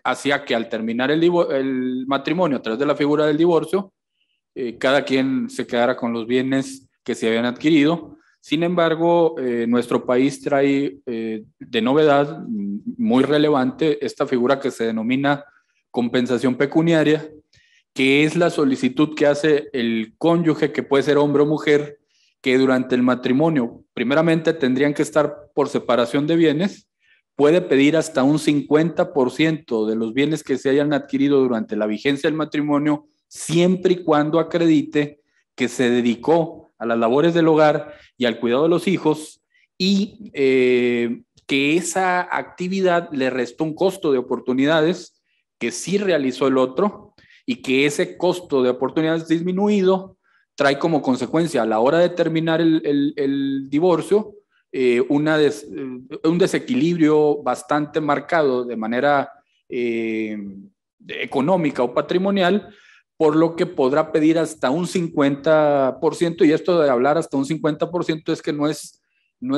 hacía que al terminar el matrimonio a través de la figura del divorcio, cada quien se quedara con los bienes que se habían adquirido. Sin embargo, nuestro país trae de novedad muy relevante esta figura que se denomina compensación pecuniaria, que es la solicitud que hace el cónyuge, que puede ser hombre o mujer, que durante el matrimonio, primeramente tendrían que estar por separación de bienes, puede pedir hasta un 50% de los bienes que se hayan adquirido durante la vigencia del matrimonio, siempre y cuando acredite que se dedicó a las labores del hogar y al cuidado de los hijos y que esa actividad le restó un costo de oportunidades que sí realizó el otro y que ese costo de oportunidades disminuido trae como consecuencia a la hora de terminar el divorcio un desequilibrio bastante marcado de manera económica o patrimonial, por lo que podrá pedir hasta un 50%, y esto de hablar hasta un 50% es que no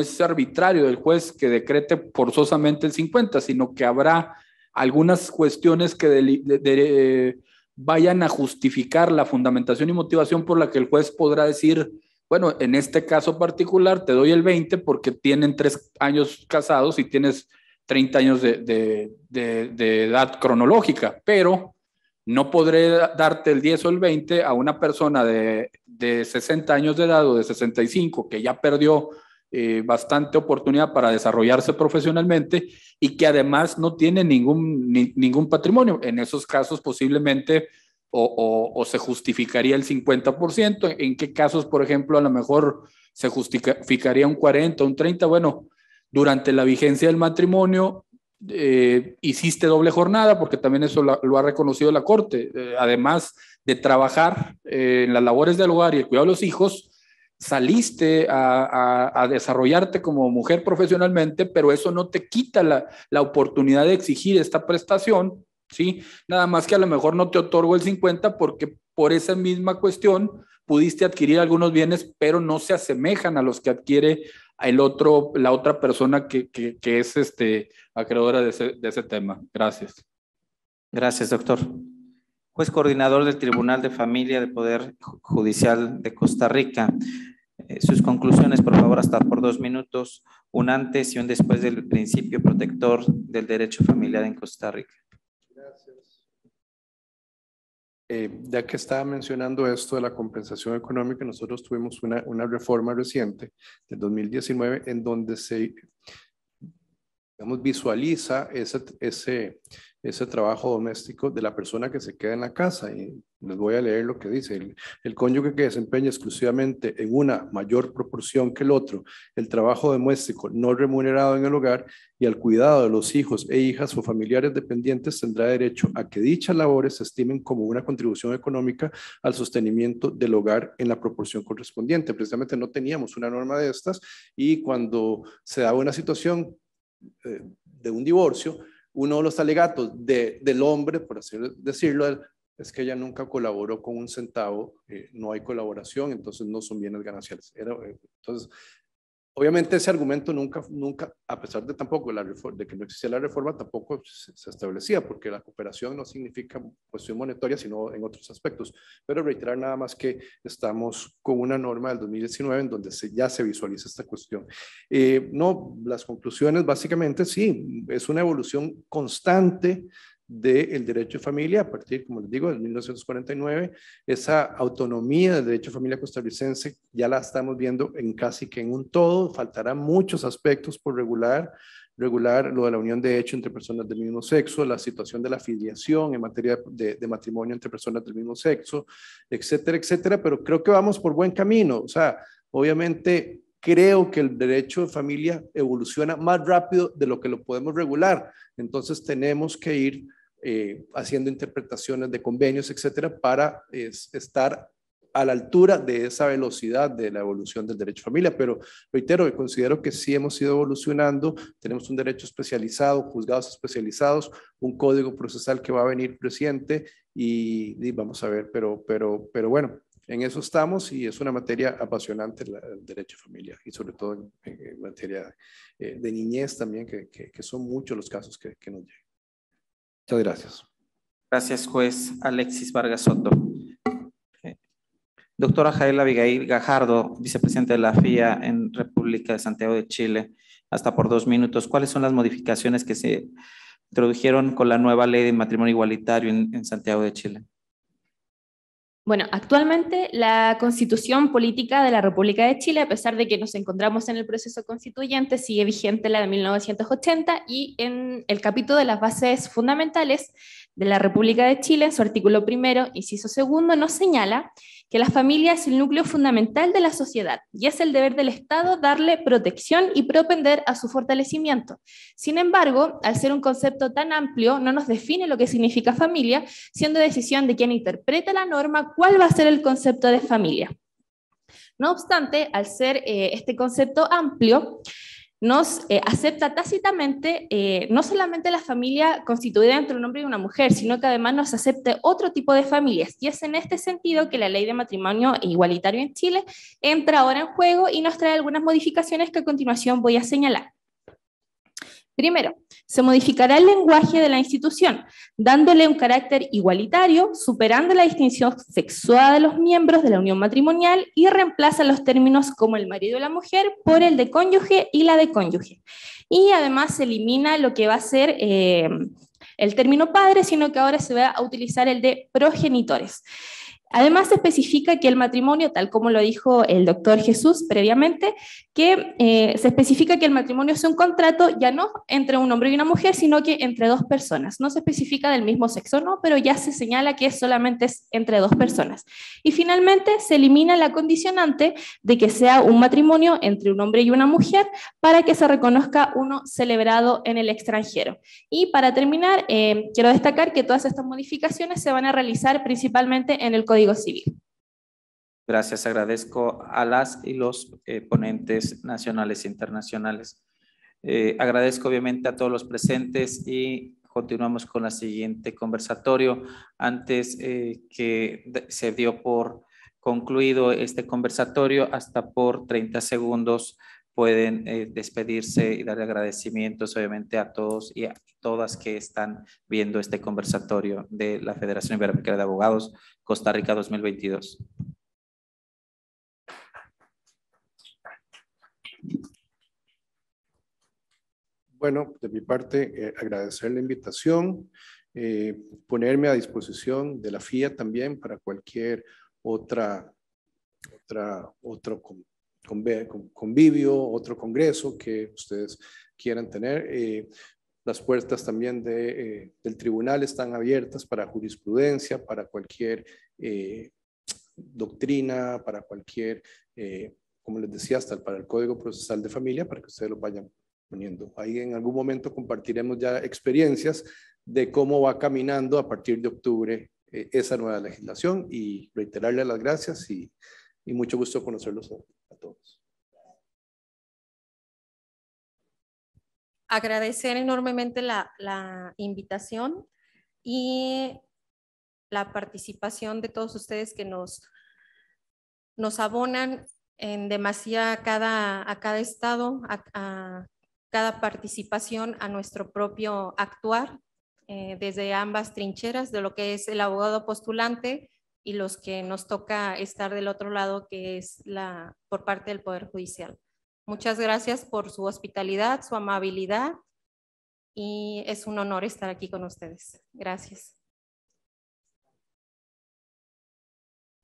es arbitrario del juez que decrete forzosamente el 50%, sino que habrá algunas cuestiones que vayan a justificar la fundamentación y motivación por la que el juez podrá decir, bueno, en este caso particular te doy el 20% porque tienen 3 años casados y tienes 30 años de edad cronológica, pero no podré darte el 10 o el 20 a una persona de 60 años de edad o de 65 que ya perdió bastante oportunidad para desarrollarse profesionalmente y que además no tiene ningún patrimonio. En esos casos posiblemente o se justificaría el 50%. ¿En qué casos, por ejemplo, a lo mejor se justificaría un 40%, un 30%? Bueno, durante la vigencia del matrimonio hiciste doble jornada, porque también eso lo ha reconocido la Corte. Además de trabajar en las labores del hogar y el cuidado de los hijos, saliste a desarrollarte como mujer profesionalmente, pero eso no te quita la oportunidad de exigir esta prestación, ¿sí? Nada más que a lo mejor no te otorgo el 50 porque por esa misma cuestión pudiste adquirir algunos bienes, pero no se asemejan a los que adquiere la otra persona que es acreedora de ese tema. Gracias. Gracias, doctor. Juez coordinador del Tribunal de Familia del Poder Judicial de Costa Rica. Sus conclusiones, por favor, hasta por 2 minutos, un antes y un después del principio protector del derecho familiar en Costa Rica. Gracias. Ya que estaba mencionando esto de la compensación económica, nosotros tuvimos una reforma reciente del 2019 en donde se, digamos, visualiza ese trabajo doméstico de la persona que se queda en la casa. Y les voy a leer lo que dice. El cónyuge que desempeña exclusivamente en una mayor proporción que el otro el trabajo doméstico no remunerado en el hogar y al cuidado de los hijos e hijas o familiares dependientes tendrá derecho a que dichas labores se estimen como una contribución económica al sostenimiento del hogar en la proporción correspondiente. Precisamente no teníamos una norma de estas y cuando se daba una situación de un divorcio, uno de los alegatos del hombre, por así decirlo, es que ella nunca colaboró con un centavo, no hay colaboración, entonces no son bienes gananciales. Entonces, obviamente ese argumento nunca, a pesar de tampoco de que no existía la reforma, tampoco se establecía, porque la cooperación no significa cuestión monetaria, sino en otros aspectos. Pero reiterar nada más que estamos con una norma del 2019 en donde ya se visualiza esta cuestión. No, las conclusiones básicamente sí, es una evolución constante del derecho de familia a partir, como les digo, del 1949. Esa autonomía del derecho de familia costarricense ya la estamos viendo en casi que en un todo. Faltarán muchos aspectos por regular lo de la unión de hecho entre personas del mismo sexo, la situación de la filiación en materia de matrimonio entre personas del mismo sexo, etcétera, etcétera, pero creo que vamos por buen camino. O sea, obviamente creo que el derecho de familia evoluciona más rápido de lo que lo podemos regular, entonces tenemos que ir haciendo interpretaciones de convenios, etcétera, para estar a la altura de esa velocidad de la evolución del derecho de familia. Pero reitero que considero que sí hemos ido evolucionando, tenemos un derecho especializado, juzgados especializados, un código procesal que va a venir reciente y vamos a ver, pero bueno, en eso estamos y es una materia apasionante el derecho de familia y sobre todo en materia de niñez también, que son muchos los casos que nos llegan. Muchas gracias. Gracias, juez Alexis Vargas Soto. Doctora Jaela Abigail Gajardo, vicepresidenta de la FIA en República de Santiago de Chile, hasta por 2 minutos. ¿Cuáles son las modificaciones que se introdujeron con la nueva ley de matrimonio igualitario en Santiago de Chile? Bueno, actualmente la Constitución Política de la República de Chile, a pesar de que nos encontramos en el proceso constituyente, sigue vigente la de 1980 y en el capítulo de las bases fundamentales de la República de Chile, en su artículo 1, inciso 2, nos señala que la familia es el núcleo fundamental de la sociedad y es el deber del Estado darle protección y propender a su fortalecimiento. Sin embargo, al ser un concepto tan amplio, no nos define lo que significa familia, siendo decisión de quien interpreta la norma cuál va a ser el concepto de familia. No obstante, al ser este concepto amplio, nos acepta tácitamente no solamente la familia constituida entre un hombre y una mujer, sino que además nos acepta otro tipo de familias. Y es en este sentido que la ley de matrimonio igualitario en Chile entra ahora en juego y nos trae algunas modificaciones que a continuación voy a señalar. Primero, se modificará el lenguaje de la institución, dándole un carácter igualitario, superando la distinción sexual de los miembros de la unión matrimonial y reemplaza los términos como el marido y la mujer por el de cónyuge y la de cónyuge. Y además se elimina lo que va a ser el término padre, sino que ahora se va a utilizar el de progenitores. Además, se especifica que el matrimonio, tal como lo dijo el doctor Jesús previamente, que se especifica que el matrimonio es un contrato ya no entre un hombre y una mujer, sino que entre dos personas. No se especifica del mismo sexo, no, pero ya se señala que solamente es entre dos personas. Y finalmente se elimina la condicionante de que sea un matrimonio entre un hombre y una mujer para que se reconozca uno celebrado en el extranjero. Y para terminar, quiero destacar que todas estas modificaciones se van a realizar principalmente en el Código Civil. Gracias, agradezco a las y los ponentes nacionales e internacionales. Agradezco obviamente a todos los presentes y continuamos con el siguiente conversatorio. Antes que se dio por concluido este conversatorio, hasta por 30 segundos pueden despedirse y dar agradecimientos obviamente a todos y a todas que están viendo este conversatorio de la Federación Iberoamericana de Abogados Costa Rica 2022. Bueno, de mi parte, agradecer la invitación, ponerme a disposición de la FIA también para cualquier otro convivio, otro congreso que ustedes quieran tener. Las puertas también del tribunal están abiertas para jurisprudencia, para cualquier doctrina, para cualquier, como les decía, hasta para el Código Procesal de Familia, para que ustedes lo vayan poniendo. Ahí en algún momento compartiremos ya experiencias de cómo va caminando a partir de octubre esa nueva legislación, y reiterarle las gracias y mucho gusto conocerlos a todos. Agradecer enormemente la invitación y la participación de todos ustedes que nos abonan en demasía a cada estado, a cada participación a nuestro propio actuar, desde ambas trincheras, de lo que es el abogado postulante y los que nos toca estar del otro lado, que es por parte del Poder Judicial. Muchas gracias por su hospitalidad, su amabilidad, y es un honor estar aquí con ustedes. Gracias.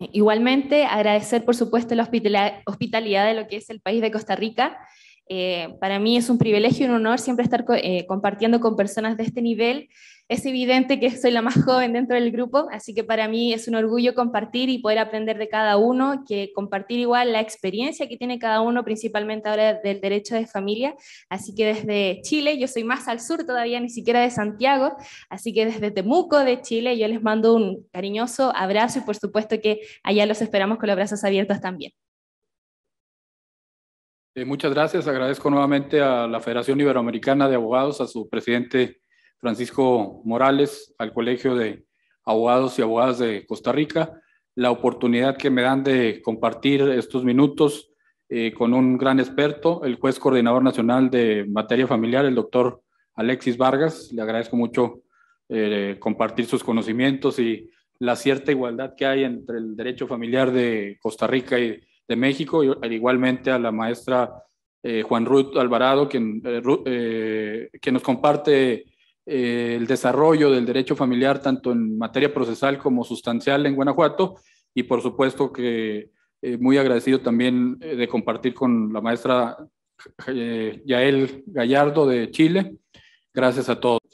Igualmente, agradecer por supuesto la hospitalidad de lo que es el país de Costa Rica. Para mí es un privilegio y un honor siempre estar compartiendo con personas de este nivel. Es evidente que soy la más joven dentro del grupo, así que para mí es un orgullo compartir y poder aprender de cada uno, que compartir igual la experiencia que tiene cada uno, principalmente ahora del derecho de familia. Así que desde Chile, yo soy más al sur todavía, ni siquiera de Santiago, así que desde Temuco de Chile yo les mando un cariñoso abrazo y por supuesto que allá los esperamos con los brazos abiertos también. Muchas gracias. Agradezco nuevamente a la Federación Iberoamericana de Abogados, a su presidente Francisco Morales, al Colegio de Abogados y Abogadas de Costa Rica, la oportunidad que me dan de compartir estos minutos con un gran experto, el juez coordinador nacional de materia familiar, el doctor Alexis Vargas. Le agradezco mucho compartir sus conocimientos y la cierta igualdad que hay entre el derecho familiar de Costa Rica y de México, y igualmente a la maestra Juan Ruth Alvarado, quien nos comparte el desarrollo del derecho familiar tanto en materia procesal como sustancial en Guanajuato, y por supuesto que muy agradecido también de compartir con la maestra Yael Gallardo de Chile. Gracias a todos.